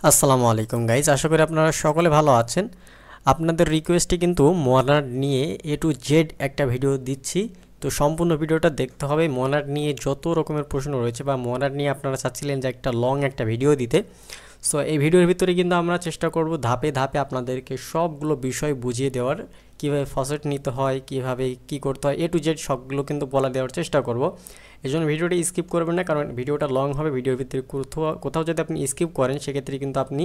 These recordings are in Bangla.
আসসালামু আলাইকুম গাইজ, আশা করি আপনারা সকলে ভালো আছেন। আপনাদের রিকোয়েস্টে কিন্তু মনার নিয়ে এ টু জেড একটা ভিডিও দিচ্ছি। তো সম্পূর্ণ ভিডিওটা দেখতে হবে। মনার নিয়ে যত রকমের প্রশ্ন রয়েছে বা মনার নিয়ে আপনারা চাচ্ছিলেন যে একটা লং একটা ভিডিও দিতে, সো এই ভিডিওর ভিতরে কিন্তু আমরা চেষ্টা করব ধাপে ধাপে আপনাদেরকে সবগুলো বিষয় বুঝিয়ে দেওয়ার, কীভাবে ফসেট নিতে হয়, কীভাবে কি করতে হয়, এ টু জেড সবগুলো কিন্তু বলা দেওয়ার চেষ্টা করব। এই জন্য ভিডিওটি স্কিপ করবেন না, কারণ ভিডিওটা লং হবে। ভিডিওর ভিতরে কোথাও যদি আপনি স্কিপ করেন সেক্ষেত্রে কিন্তু আপনি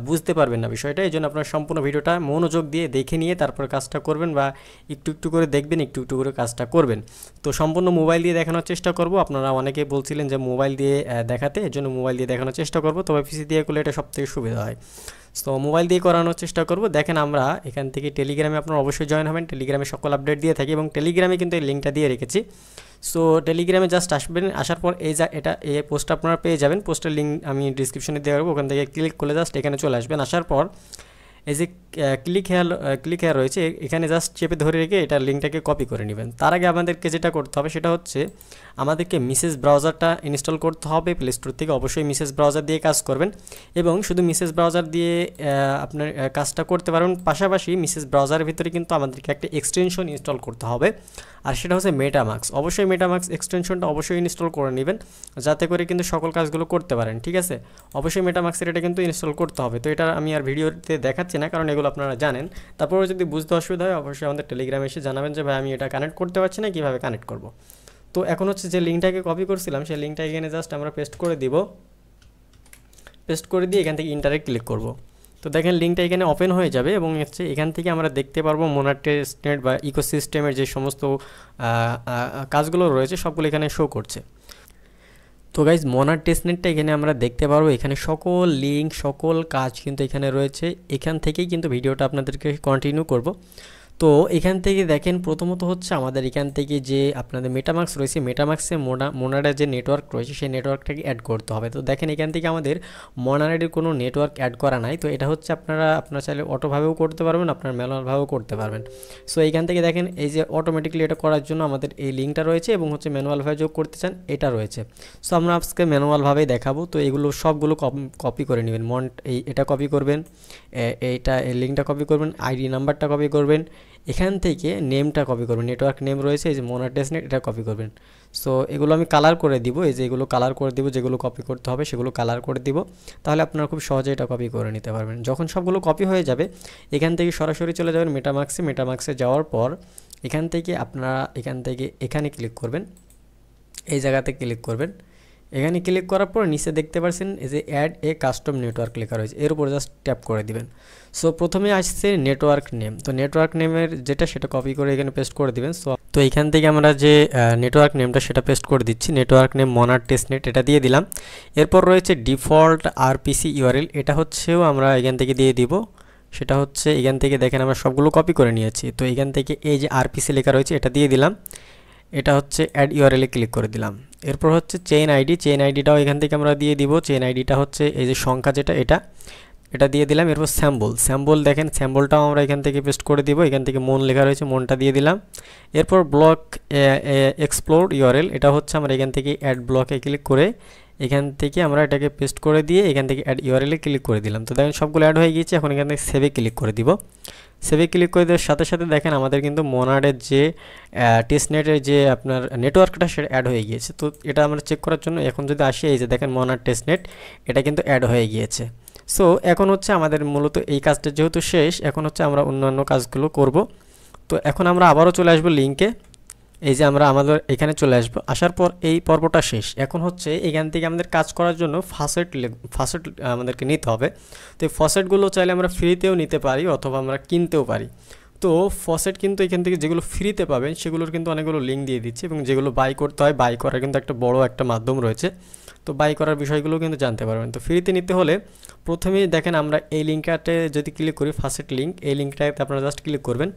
বুঝতে পারবেন না বিষয়টা। এই জন্য আপনার সম্পূর্ণ ভিডিওটা মনোযোগ দিয়ে দেখে নিয়ে তারপর কাজটা করবেন, বা একটু একটু করে দেখবেন, একটু একটু করে কাজটা করবেন। তো সম্পূর্ণ মোবাইল দিয়ে দেখানোর চেষ্টা করব। আপনারা অনেকে বলছিলেন যে মোবাইল দিয়ে দেখাতে, এর জন্য মোবাইল দিয়ে দেখানোর চেষ্টা করব, তবে পিসি দিয়ে করলে এটা সবথেকে সুবিধা হয়। তো মোবাইল দিয়ে করানোর চেষ্টা করব। দেখেন, আমরা এখান থেকে টেলিগ্রামে আপনারা অবশ্যই জয়েন হবেন। টেলিগ্রামে সকল আপডেট দিয়ে থাকি এবং টেলিগ্রামে কিন্তু এই লিঙ্কটা দিয়ে রেখেছি। সো টেলিগ্রামে জাস্ট আসবেন, আসার পর এই পোস্টটা আপনারা পেয়ে যাবেন। পোস্টের লিঙ্ক আমি ডিসক্রিপশনে দিয়ে রাখবো, ওখান থেকে ক্লিক করলে জাস্ট এখানে চলে আসবেন। আসার পর এই যে ক্লিক হেয়ার রয়েছে, এখানে জাস্ট চেপে ধরে রেখে এটা লিঙ্কটাকে কপি করে নেবেন। তার আগে আমাদেরকে যেটা করতে হবে সেটা হচ্ছে আমাদেরকে মিসেস ব্রাউজারটা ইনস্টল করতে হবে প্লে স্টোর থেকে। অবশ্যই মিসেস ব্রাউজার দিয়ে কাজ করবেন এবং শুধু মিসেস ব্রাউজার দিয়ে আপনার কাজটা করতে পারবেন। পাশাপাশি মিসেস ব্রাউজারের ভিতরে কিন্তু আমাদেরকে একটা এক্সটেনশন ইনস্টল করতে হবে, আর সেটা হচ্ছে মেটামাক্স। অবশ্যই মেটামাক্স এক্সটেনশনটা অবশ্যই ইনস্টল করে নেবেন, যাতে করে কিন্তু সকল কাজগুলো করতে পারেন। ঠিক আছে, অবশ্যই মেটামাক্সের এটা কিন্তু ইনস্টল করতে হবে। তো এটা আমি আর ভিডিওতে দেখাচ্ছি না, কারণ এগুলো আপনারা জানেন। তারপরে যদি বুঝতে অসুবিধা হয় অবশ্যই আমাদের টেলিগ্রামে এসে জানাবেন যে ভাই আমি এটা কানেক্ট করতে পারছি না, কীভাবে কানেক্ট করব। তো এখন হচ্ছে যে লিঙ্কটাকে কপি করছিলাম সেই লিঙ্কটা এখানে জাস্ট আমরা পেস্ট করে দিব। পেস্ট করে দিয়ে এখান থেকে ইন্টারে ক্লিক করব। তো দেখেন লিঙ্কটা এখানে ওপেন হয়ে যাবে এবং হচ্ছে এখান থেকে আমরা দেখতে পারবো মোনার টেস্টনেট বা ইকোসিস্টেমের যে সমস্ত কাজগুলো রয়েছে সবগুলো এখানে শো করছে। তো গাইজ, মোনার টেস্টনেটটা এখানে আমরা দেখতে পারবো। এখানে সকল লিঙ্ক, সকল কাজ কিন্তু এখানে রয়েছে। এখান থেকেই কিন্তু ভিডিওটা আপনাদেরকে কন্টিনিউ করব। তো এখান থেকে দেখেন, প্রথমত হচ্ছে আমাদের এখান থেকে যে আপনাদের মেটামাক্স রয়েছে, মেটামাক্সে মোনারের যে নেটওয়ার্ক রয়েছে সেই নেটওয়ার্কটাকে অ্যাড করতে হবে। তো দেখেন এখান থেকে আমাদের মোনারের কোনো নেটওয়ার্ক অ্যাড করা নাই। তো এটা হচ্ছে আপনার চাইলে অটোভাবেও করতে পারবেন, আপনার ম্যানুয়ালভাবেও করতে পারবেন। সো এইখান থেকে দেখেন এই যে অটোমেটিকলি এটা করার জন্য আমাদের এই লিঙ্কটা রয়েছে এবং হচ্ছে ম্যানুয়ালভাবে যোগ করতে চান এটা রয়েছে। সো আমরা আজকে ম্যানুয়ালভাবেই দেখাবো। তো এগুলো সবগুলো কপি করে নেবেন। এটা কপি করবেন, এই লিঙ্কটা কপি করবেন, আইডি নাম্বারটা কপি করবেন, এখান থেকে নেমটা কপি করবেন। নেটওয়ার্ক নেম রয়েছে এই যে মোনার টেস্টনেট, এটা কপি করবেন। সো এগুলো আমি কালার করে দিব, এই যে এগুলো কালার করে দিব, যেগুলো কপি করতে হবে সেগুলো কালার করে দিব। তাহলে আপনারা খুব সহজে এটা কপি করে নিতে পারবেন। যখন সবগুলো কপি হয়ে যাবে এখান থেকে সরাসরি চলে যাবেন মেটামাক্সে। মেটামাক্সে যাওয়ার পর এখান থেকে আপনারা এখানে ক্লিক করবেন, এই জায়গাতে ক্লিক করবেন। এখানে ক্লিক করার পর নিচে দেখতে পাচ্ছেন এই যে অ্যাড এ কাস্টম নেটওয়ার্ক লেখা রয়েছে, এর উপর জাস্ট ট্যাপ করে দিবেন। সো প্রথমে আসছে নেটওয়ার্ক নেম। তো নেটওয়ার্ক নেমের যেটা সেটা কপি করে এখানে পেস্ট করে দিবেন। তো এখান থেকে আমরা যে নেটওয়ার্ক নেমটা সেটা পেস্ট করে দিচ্ছি। নেটওয়ার্ক নেম মোনার টেস্টনেট এটা দিয়ে দিলাম। এরপর রয়েছে ডিফল্ট আরপিসি ইউআরএল, এটা হচ্ছেও আমরা এখান থেকে দিয়ে দিব। সেটা হচ্ছে এখান থেকে দেখেন আমরা সবগুলো কপি করে নিয়েছি। তো এখান থেকে এই যে আরপিসি লেখা রয়েছে এটা দিয়ে দিলাম। এটা হচ্ছে অ্যাড ইউআরএলে ক্লিক করে দিলাম। এরপর হচ্ছে চেইন আইডিটাও এখান থেকে আমরা দিয়ে দিব। চেইন আইডিটা হচ্ছে এই যে সংখ্যা যেটা এটা দিয়ে দিলাম। এরপর স্যাম্বল দেখেন, স্যাম্বলটাও আমরা এখান থেকে পেস্ট করে দিব। এখান থেকে মন লেখা রয়েছে, মনটা দিয়ে দিলাম। এরপর ব্লক এক্সপ্লোর ইউআরএল, এটা হচ্ছে আমরা এখান থেকে অ্যাড ব্লকে ক্লিক করে এখান থেকে আমরা এটাকে পেস্ট করে দিয়ে এখান থেকে অ্যাড ইউআরএলে ক্লিক করে দিলাম। তো দেখেন সবগুলো অ্যাড হয়ে গিয়েছে। এখন এখান থেকে সেভে ক্লিক করে দিব। সেভে ক্লিক করে দেওয়ার সাথে সাথে দেখেন আমাদের কিন্তু মোনারের যে টেস্টনেটের যে আপনার নেটওয়ার্কটা সেটা অ্যাড হয়ে গিয়েছে। তো এটা আমরা চেক করার জন্য এখন যদি আসি, এই যে দেখেন মোনার টেস্টনেট এটা কিন্তু অ্যাড হয়ে গিয়েছে। সো এখন হচ্ছে আমাদের মূলত এই কাজটা যেহেতু শেষ, এখন হচ্ছে আমরা অন্যান্য কাজগুলো করব। তো এখন আমরা আবারও চলে আসবো লিঙ্কে, এই যে আমরা আমাদের এখানে চলে আসবো। আসার পর এই পর্বটা শেষ। এখন হচ্ছে এখান থেকে আমাদের কাজ করার জন্য ফাসেট আমাদেরকে নিতে হবে। তো এই ফসেটগুলো চাইলে আমরা ফ্রিতেও নিতে পারি অথবা আমরা কিনতেও পারি। তো ফসেট কিন্তু এখান থেকে যেগুলো ফ্রিতে পাবেন সেগুলোর কিন্তু অনেকগুলো লিঙ্ক দিয়ে দিচ্ছে, এবং যেগুলো বাই করতে হয়, বাই করার কিন্তু একটা বড় একটা মাধ্যম রয়েছে। তো বাই করার বিষয়গুলো কিন্তু জানতে পারবেন। তো ফ্রিতে নিতে হলে প্রথমেই দেখেন আমরা এই লিঙ্কটাতে যদি ক্লিক করি, ফাসেট লিঙ্ক, এই লিঙ্কটাতে আপনারা জাস্ট ক্লিক করবেন।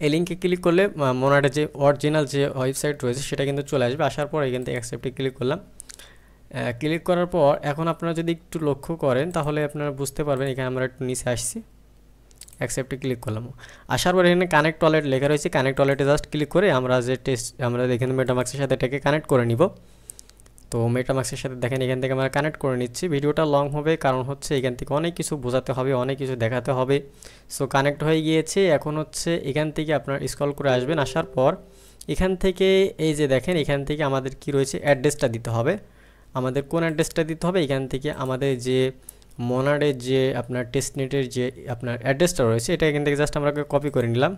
এই লিঙ্কে ক্লিক করলে মোনারের যে অরিজিনাল যে ওয়েবসাইট রয়েছে সেটা কিন্তু চলে আসবে। আসার পর এখান থেকে অ্যাকসেপ্টে ক্লিক করলাম। ক্লিক করার পর এখন আপনারা যদি একটু লক্ষ্য করেন তাহলে আপনারা বুঝতে পারবেন, এখানে আমরা একটু নিচে আসছি, অ্যাকসেপ্টে ক্লিক করলাম। আসার পর এখানে কানেক্ট ওয়ালেট লেখা রয়েছে, কানেক্ট ওয়ালেটে জাস্ট ক্লিক করে আমরা যে আমরা এখানে মেটামাক্সের সাথে এটাকে কানেক্ট করে নিব। তো মেটামাক্সের সাথে দেখেন এখান থেকে আমরা কানেক্ট করে নিচ্ছি। ভিডিওটা লং হবে কারণ হচ্ছে এখান থেকে অনেক কিছু বোঝাতে হবে, অনেক কিছু দেখাতে হবে। সো কানেক্ট হয়ে গিয়েছে। এখন হচ্ছে এখান থেকে আপনার স্ক্রল করে আসবেন, আসার পর এখান থেকে এই যে দেখেন এখান থেকে আমাদের কি রয়েছে, অ্যাড্রেসটা দিতে হবে। আমাদের কোন অ্যাড্রেসটা দিতে হবে, এখান থেকে আমাদের যে মনারের যে আপনার টেস্টনেটের যে আপনার অ্যাড্রেসটা রয়েছে এটা এখান থেকে জাস্ট আমরা কপি করে নিলাম।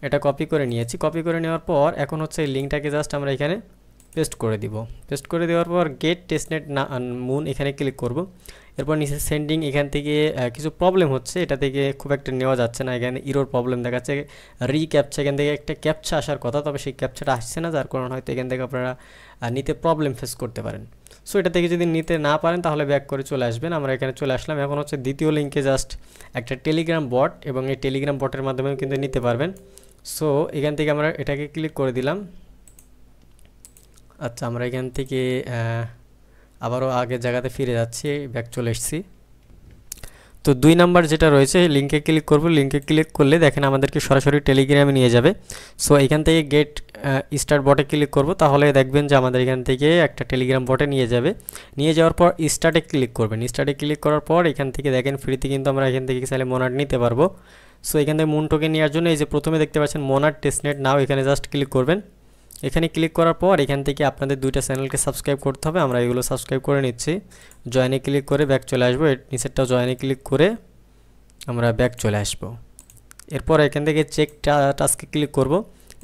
এটা কপি করে নিয়েছি। কপি করে নেওয়ার পর এখন হচ্ছে এই লিঙ্কটাকে জাস্ট আমরা এখানে পেস্ট করে দিব। পেস্ট করে দেওয়ার পর গেট টেস্টনেট না মুন এখানে ক্লিক করব। এরপর নিচে সেন্ডিং, এখান থেকে কিছু প্রবলেম হচ্ছে, এটা থেকে খুব একটা নেওয়া যাচ্ছে না। এখানে ইরোর প্রবলেম দেখাচ্ছে। রিক্যাপচা, এখান থেকে একটা ক্যাপচা আসার কথা, তবে সেই ক্যাপচাটা আসছে না, যার কারণে হয়তো এখান থেকে আপনারা নিতে প্রবলেম ফেস করতে পারেন। সো এটা থেকে যদি নিতে না পারেন তাহলে ব্যাক করে চলে আসবেন। আমরা এখানে চলে আসলাম। এখন হচ্ছে দ্বিতীয় লিঙ্কে জাস্ট একটা টেলিগ্রাম বট, এবং এই টেলিগ্রাম বটের মাধ্যমেও কিন্তু নিতে পারবেন। সো এখান থেকে আমরা এটাকে ক্লিক করে দিলাম। আচ্ছা, আমরা এখান থেকে আবারও আগের জায়গাতে ফিরে যাচ্ছি, ব্যাক চলে এসেছি। তো 2 নাম্বার যেটা রয়েছে লিঙ্কে ক্লিক করব। লিঙ্কে ক্লিক করলে দেখেন আমাদেরকে সরাসরি টেলিগ্রামে নিয়ে যাবে। সো এখান থেকে গেট স্টার্ট বটে ক্লিক করব, তাহলে দেখবেন যে আমাদের এখান থেকে একটা টেলিগ্রাম বটে নিয়ে যাবে। নিয়ে যাওয়ার পর স্টার্টে ক্লিক করবেন। স্টার্টে ক্লিক করার পর এখান থেকে দেখেন ফ্রিতে কিন্তু আমরা এখান থেকে চাইলে মোনাট নিতে পারবো। সো এখান থেকে মুন টোকেন নেওয়ার জন্য এই যে প্রথমে দেখতে পাচ্ছেন মোনাট টেস্টনেট নাও, এখানে জাস্ট ক্লিক করবেন। এখানে ক্লিক করার পর এখান থেকে আপনাদের 2টা চ্যানেলকে সাবস্ক্রাইব করতে হবে। আমরা এগুলো সাবস্ক্রাইব করে নিচ্ছি। জয়েনে ক্লিক করে ব্যাক চলে আসবো। নিচেরটাও জয়েনে ক্লিক করে আমরা ব্যাক চলে আসব। এরপর এখান থেকে চেক টাস্কে ক্লিক করব।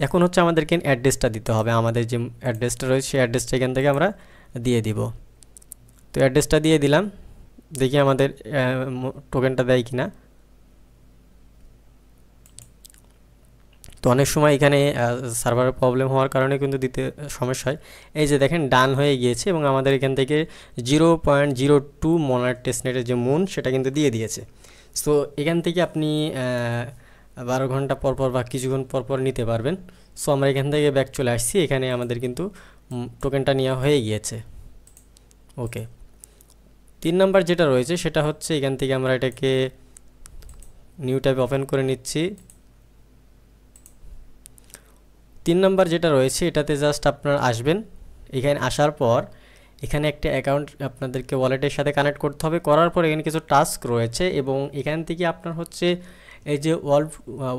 এখন হচ্ছে আমাদেরকে অ্যাড্রেসটা দিতে হবে। আমাদের যে অ্যাড্রেসটা রয়েছে সেই অ্যাড্রেসটা এখান থেকে আমরা দিয়ে দিব। তো অ্যাড্রেসটা দিয়ে দিলাম, দেখি আমাদের টোকেনটা দেয় কিনা। তো অনেক সময় এখানে সার্ভারের প্রবলেম হওয়ার কারণে কিন্তু দিতে সমস্যা হয়। এই যে দেখেন ডান হয়ে গিয়েছে, এবং আমাদের এখান থেকে 0.02 মোনার টেস্টনেটের যে মুন সেটা কিন্তু দিয়ে দিয়েছে। সো এখান থেকে আপনি 12 ঘন্টা পর পর বা কিছুক্ষণ পর পর নিতে পারবেন। সো আমরা এখান থেকে ব্যাক চলে আসছি। এখানে আমাদের কিন্তু টোকেনটা নেওয়া হয়ে গিয়েছে। ওকে, 3 নাম্বার যেটা রয়েছে সেটা হচ্ছে এখান থেকে আমরা এটাকে নিউ ট্যাব ওপেন করে নিচ্ছি। 3 নাম্বার যেটা রয়েছে এটাতে জাস্ট আপনারা আসবেন। এখানে আসার পর এখানে একটা অ্যাকাউন্ট আপনাদেরকে ওয়ালেটের সাথে কানেক্ট করতে হবে। করার পর এখানে কিছু টাস্ক রয়েছে, এবং এখান থেকে আপনার হচ্ছে এই যে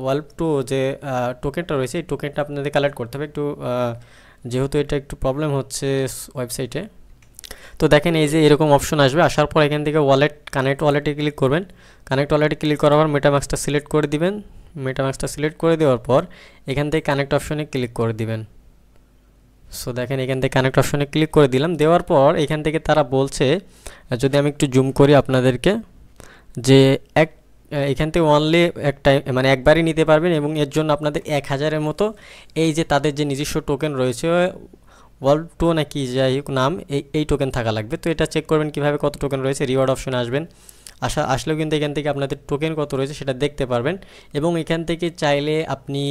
ওয়ালপ টু যে টোকেনটা রয়েছে এই টোকেনটা আপনাদের কালেক্ট করতে হবে। একটু যেহেতু এটা একটু প্রবলেম হচ্ছে ওয়েবসাইটে, তো দেখেন এই যে এরকম অপশন আসবে। আসার পর এখান থেকে কানেক্ট ওয়ালেটে ক্লিক করবেন। কানেক্ট ওয়ালেটে ক্লিক করার পর মেটামাক্সটা সিলেক্ট করে দিবেন। মেটামাক্সটা সিলেক্ট করে দেওয়ার পর এখান থেকে কানেক্ট অপশনে ক্লিক করে দিবেন। সো দেখেন এখান থেকে কানেক্ট অপশনে ক্লিক করে দিলাম। দেওয়ার পর এখান থেকে তারা বলছে, যদি আমি একটু জুম করি আপনাদেরকে, যে এখান থেকে অনলি মানে একবারই নিতে পারবেন, এবং এর জন্য আপনাদের 1000-এর মতো এই যে তাদের যে নিজস্ব টোকেন রয়েছে ওয়ার্ল্ড টু নাকি যাই হোক নাম, এই টোকেন থাকা লাগবে। তো এটা চেক করবেন কীভাবে, কত টোকেন রয়েছে। রিওয়ার্ড অপশনে আসবেন। আসলেও কিন্তু এখান থেকে আপনাদের টোকেন কত রয়েছে সেটা দেখতে পারবেন, এবং এখান থেকে চাইলে আপনি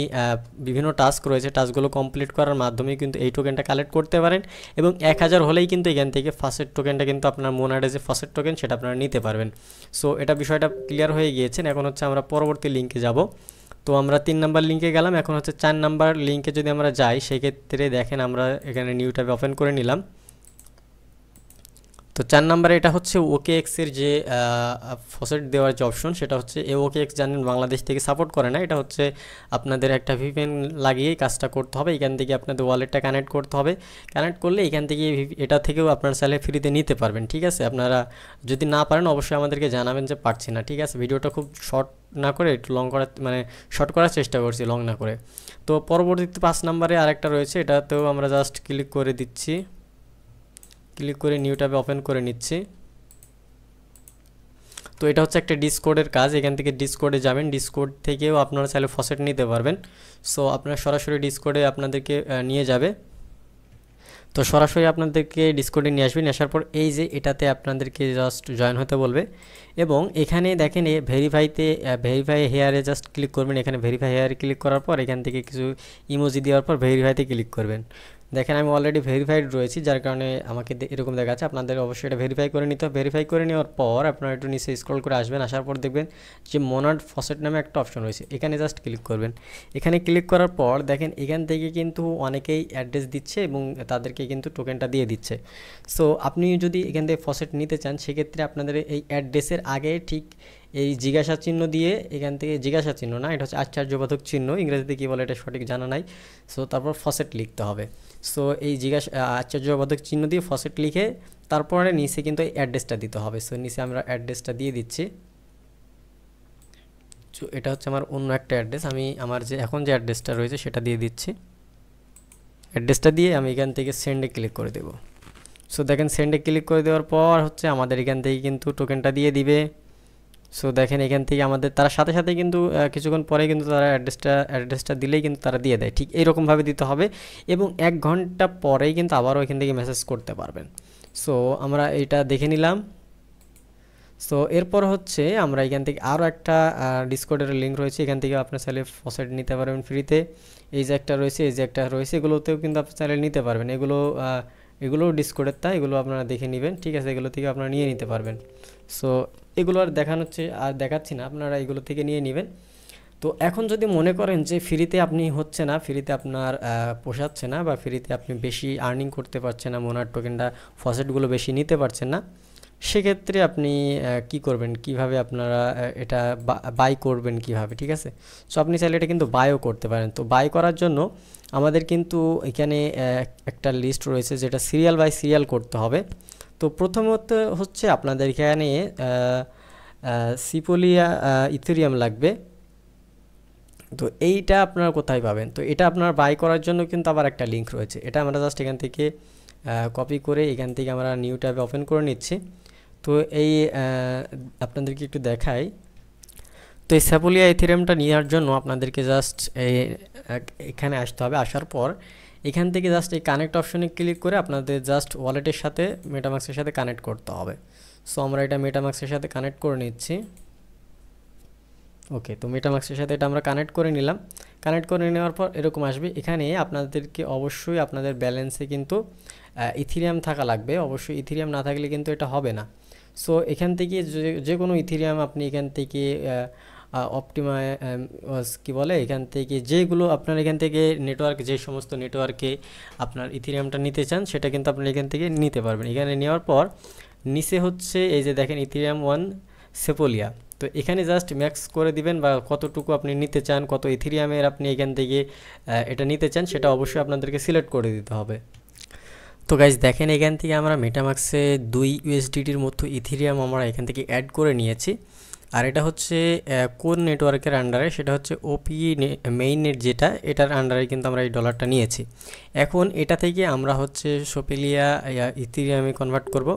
বিভিন্ন টাস্ক রয়েছে, টাস্কগুলো কমপ্লিট করার মাধ্যমে কিন্তু এই টোকেনটা কালেক্ট করতে পারেন, এবং 1000 হলেই কিন্তু এখান থেকে ফার্স্টের টোকেনটা কিন্তু আপনার মোনাডে যে ফার্স্টের টোকেন সেটা আপনারা নিতে পারবেন। সো এটা বিষয়টা ক্লিয়ার হয়ে গিয়েছেন। এখন হচ্ছে আমরা পরবর্তী লিঙ্কে যাব। তো আমরা 3 নাম্বার লিঙ্কে গেলাম। এখন হচ্ছে 4 নাম্বার লিঙ্কে যদি আমরা যাই, সেক্ষেত্রে দেখেন আমরা এখানে নিউ ট্যাব ওপেন করে নিলাম। তো 4 নাম্বারে এটা হচ্ছে OKX-এর যে ফসেট দেওয়ার যে অপশন, সেটা হচ্ছে OKX জানেন বাংলাদেশ থেকে সাপোর্ট করে না। এটা হচ্ছে আপনাদের একটা VPN লাগিয়েই কাজটা করতে হবে। এখান থেকে আপনাদের ওয়ালেটটা কানেক্ট করতে হবে। কানেক্ট করলে এখান থেকে এটা থেকেও আপনারা চাইলে ফ্রিতে নিতে পারবেন। ঠিক আছে, আপনারা যদি না পারেন অবশ্যই আমাদেরকে জানাবেন যে পারছি না। ঠিক আছে, ভিডিওটা খুব শর্ট না করে একটু লং করার মানে শর্ট করার চেষ্টা করছি, লং না করে। তো পরবর্তীতে 5 নাম্বারে আরেকটা রয়েছে, এটাতেও আমরা জাস্ট ক্লিক করে দিচ্ছি। ক্লিক করে নিউ ট্যাবে ওপেন করে নিচ্ছি। তো এটা হচ্ছে একটা ডিসকোডের কাজ। এখান থেকে ডিসকোডে যাবেন। ডিসকোড থেকেও আপনারা চাইলে ফসেট নিতে পারবেন। সো আপনারা সরাসরি ডিসকোডে আপনাদেরকে নিয়ে যাবে। তো সরাসরি আপনাদেরকে ডিসকোডে নিয়ে আসবেন। আসার পর এই যে এটাতে আপনাদেরকে জাস্ট জয়েন হতে বলবে, এবং এখানে দেখেন ভেরিফাই হেয়ারে জাস্ট ক্লিক করবেন। এখানে ভেরিফাই হেয়ারে ক্লিক করার পর এখান থেকে কিছু ইমোজি দেওয়ার পর ভেরিফাইতে ক্লিক করবেন। দেখেন আমি অলরেডি ভেরিফাইড রয়েছি, যার কারণে আমাকে এরকম দেখাচ্ছে। আপনাদের অবশ্যই এটা ভেরিফাই করে নিতে হবে। ভেরিফাই করে নেওয়ার পর আপনারা একটু নিচে স্ক্রল করে আসবেন, আসার পর দেখবেন যে মোনাড ফসেট নামে একটা অপশন রয়েছে, এখানে জাস্ট ক্লিক করবেন। এখানে ক্লিক করার পর দেখেন এখান থেকে কিন্তু অনেকেই অ্যাড্রেস দিচ্ছে এবং তাদেরকে কিন্তু টোকেনটা দিয়ে দিচ্ছে। সো আপনি যদি এখান থেকে ফসেট নিতে চান, সেক্ষেত্রে আপনাদের এই অ্যাড্রেসের আগে ঠিক এই জিজ্ঞাসা চিহ্ন দিয়ে, এখান থেকে জিজ্ঞাসা চিহ্ন না, এটা হচ্ছে আশ্চর্যবোধক চিহ্ন, ইংরেজিতে কী বলে এটা সঠিক জানা নাই। সো তারপর ফসেট লিখতে হবে। সো এই আশ্চর্যবোধক চিহ্ন দিয়ে ফসেট লিখে তারপরে নিচে কিন্তু এই অ্যাড্রেসটা দিতে হবে। সো নিচে আমরা অ্যাড্রেসটা দিয়ে দিচ্ছি। সো এটা হচ্ছে আমার অন্য একটা অ্যাড্রেস, আমি আমার যে এখন যে অ্যাড্রেসটা রয়েছে সেটা দিয়ে দিচ্ছি। অ্যাড্রেসটা দিয়ে আমি এখান থেকে সেন্ডে ক্লিক করে দেব। সো দেখেন সেন্ডে ক্লিক করে দেওয়ার পর হচ্ছে আমাদের এখান থেকে কিন্তু টোকেনটা দিয়ে দিবে। সো দেখেন এখান থেকে আমাদের তারা সাথে সাথে কিন্তু কিছুক্ষণ পরে কিন্তু তারা অ্যাড্রেসটা দিলেই কিন্তু তারা দিয়ে দেয়, ঠিক এইরকমভাবে দিতে হবে। এবং 1 ঘন্টা পরেই কিন্তু আবারও এখান থেকে মেসেজ করতে পারবেন। সো আমরা এটা দেখে নিলাম। সো এরপর হচ্ছে আমরা এখান থেকে আরও একটা ডিসকর্ডের লিঙ্ক রয়েছে, এখান থেকে আপনার চাইলে ফসেট নিতে পারবেন ফ্রিতে। এই যে একটা রয়েছে, এই যে একটা রয়েছে, এগুলোতেও কিন্তু আপনি চাইলে নিতে পারবেন। এগুলো ডিসকর্ডের, তা এগুলো আপনারা দেখে নেবেন, ঠিক আছে, এগুলো থেকে আপনারা নিয়ে নিতে পারবেন। সো এগুলো আর দেখাচ্ছি না, আপনারা এগুলো থেকে নিয়ে নেবেন। তো এখন যদি মনে করেন যে ফ্রিতে আপনি হচ্ছে না, ফ্রিতে আপনার পোষাচ্ছে না, বা ফ্রিতে আপনি বেশি আর্নিং করতে পারছেন না, মোনার টোকেনটা ফসেটগুলো বেশি নিতে পারছেন না, সেক্ষেত্রে আপনি কি করবেন, কিভাবে আপনারা এটা বাই করবেন কিভাবে, ঠিক আছে। সো আপনি চাইলে এটা কিন্তু বাইও করতে পারেন। তো বাই করার জন্য আমাদের কিন্তু এখানে একটা লিস্ট রয়েছে, যেটা সিরিয়াল বাই সিরিয়াল করতে হবে। তো প্রথমত হচ্ছে আপনাদের এখানে সিপোলিয়া ইথেরিয়াম লাগবে। তো এইটা আপনারা কোথায় পাবেন? তো এটা আপনার বাই করার জন্য কিন্তু আবার একটা লিঙ্ক রয়েছে, এটা আমরা জাস্ট এখান থেকে কপি করে এখান থেকে আমরা নিউ ট্যাবে ওপেন করে নিচ্ছি। তো এই আপনাদেরকে একটু দেখাই। তো এই সিপোলিয়া ইথেরিয়ামটা নেওয়ার জন্য আপনাদেরকে জাস্ট এখানে আসতে হবে। আসার পর এখান থেকে জাস্ট এই কানেক্ট অপশনে ক্লিক করে আপনাদের জাস্ট ওয়ালেটের সাথে, মেটামাক্সের সাথে কানেক্ট করতে হবে। সো আমরা এটা মেটামাক্সের সাথে কানেক্ট করে নিচ্ছি। ওকে, তো মেটামাক্সের সাথে এটা আমরা কানেক্ট করে নিলাম। কানেক্ট করে নেওয়ার পর এরকম আসবে। এখানে আপনাদেরকে অবশ্যই আপনাদের ব্যালেন্সে কিন্তু ইথেরিয়াম থাকা লাগবে, অবশ্যই ইথেরিয়াম না থাকলে কিন্তু এটা হবে না। সো এখান থেকে যে কোনো ইথেরিয়াম আপনি এখান থেকে কী বলে, এখান থেকে যেগুলো আপনার এখান থেকে নেটওয়ার্ক, যে সমস্ত নেটওয়ার্কে আপনার ইথেরিয়ামটা নিতে চান, সেটা কিন্তু আপনি এখান থেকে নিতে পারবেন। এখানে নেওয়ার পর নিচে হচ্ছে এই যে দেখেন ইথেরিয়াম 1 সেপোলিয়া, তো এখানে জাস্ট ম্যাক্স করে দিবেন, বা কতটুকু আপনি নিতে চান, কত ইথেরিয়ামের আপনি এখান থেকে এটা নিতে চান, সেটা অবশ্যই আপনাদেরকে সিলেক্ট করে দিতে হবে। তো গাইজ দেখেন এখান থেকে আমরা মেটামাক্সে 2 USDTর মতো ইথেরিয়াম আমরা এখান থেকে অ্যাড করে নিয়েছি। আর এটা হচ্ছে কোন নেটওয়ার্কের আন্ডারে, সেটা হচ্ছে ওপি মেইন নেট, যেটা এটার আন্ডারে কিন্তু আমরা এই ডলারটা নিয়েছি। এখন এটা থেকে আমরা হচ্ছে সোপেলিয়া ইথেরিয়ামে কনভার্ট করব।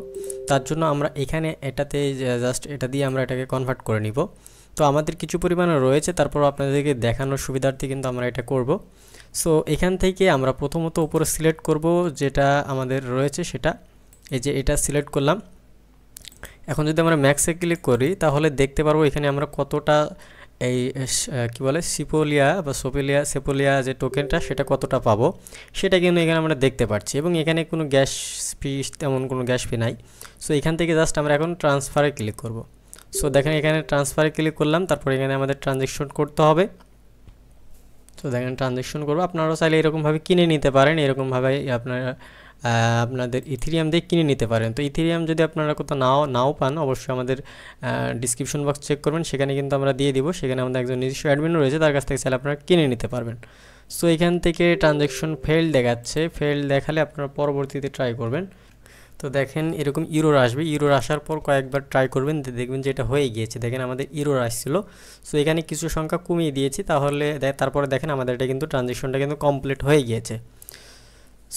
তার জন্য আমরা এখানে এটাতে জাস্ট এটা দিয়ে আমরা এটাকে কনভার্ট করে নিব। তো আমাদের কিছু পরিমাণে রয়েছে, তারপর আপনাদেরকে দেখানোর সুবিধার্থে কিন্তু আমরা এটা করব। সো এখান থেকে আমরা প্রথমত উপরে সিলেক্ট করব যেটা আমাদের রয়েছে, সেটা এই যে এটা সিলেক্ট করলাম। এখন যদি আমরা ম্যাক্সে ক্লিক করি তাহলে দেখতে পারবো এখানে আমরা কতটা এই কি বলে সিপোলিয়া বা সেপোলিয়া যে টোকেনটা, সেটা কতটা পাবো সেটা কিন্তু এখানে আমরা দেখতে পাচ্ছি। এবং এখানে কোনো গ্যাস ফি, তেমন কোনো গ্যাস ফি নাই। সো এখান থেকে জাস্ট আমরা এখন ট্রান্সফারে ক্লিক করব। সো দেখেন এখানে ট্রান্সফারে ক্লিক করলাম, তারপর এখানে আমাদের ট্রানজ্যাকশন করতে হবে। তো দেখেন ট্রানজ্যাকশন করবো। আপনারাও চাইলে এরকমভাবে কিনে নিতে পারেন, এরকমভাবে আপনাদের ইথেরিয়াম দিয়ে কিনে নিতে পারেন। তো ইথেরিয়াম যদি আপনারা কোথাও নাও পান, অবশ্যই আমাদের ডিসক্রিপশন বক্স চেক করবেন, সেখানে কিন্তু আমরা দিয়ে দিব। সেখানে আমাদের একজন নিজস্ব অ্যাডমিন রয়েছে, তার কাছ থেকে চাইলে আপনারা কিনে নিতে পারবেন। সো এখান থেকে ট্রানজ্যাকশন ফেল দেখাচ্ছে, ফেল দেখালে আপনারা পরবর্তীতে ট্রাই করবেন। তো দেখেন এরকম ইরোর আসবে, ইরোর আসার পর কয়েকবার ট্রাই করবেন, দেখবেন যে এটা হয়ে গিয়েছে। দেখেন আমাদের ইরোর আসছিল। সো এখানে কিছু সংখ্যা কমিয়ে দিয়েছি, তাহলে তারপরে দেখেন আমাদের এটা কিন্তু ট্রানজ্যাকশনটা কিন্তু কমপ্লিট হয়ে গিয়েছে।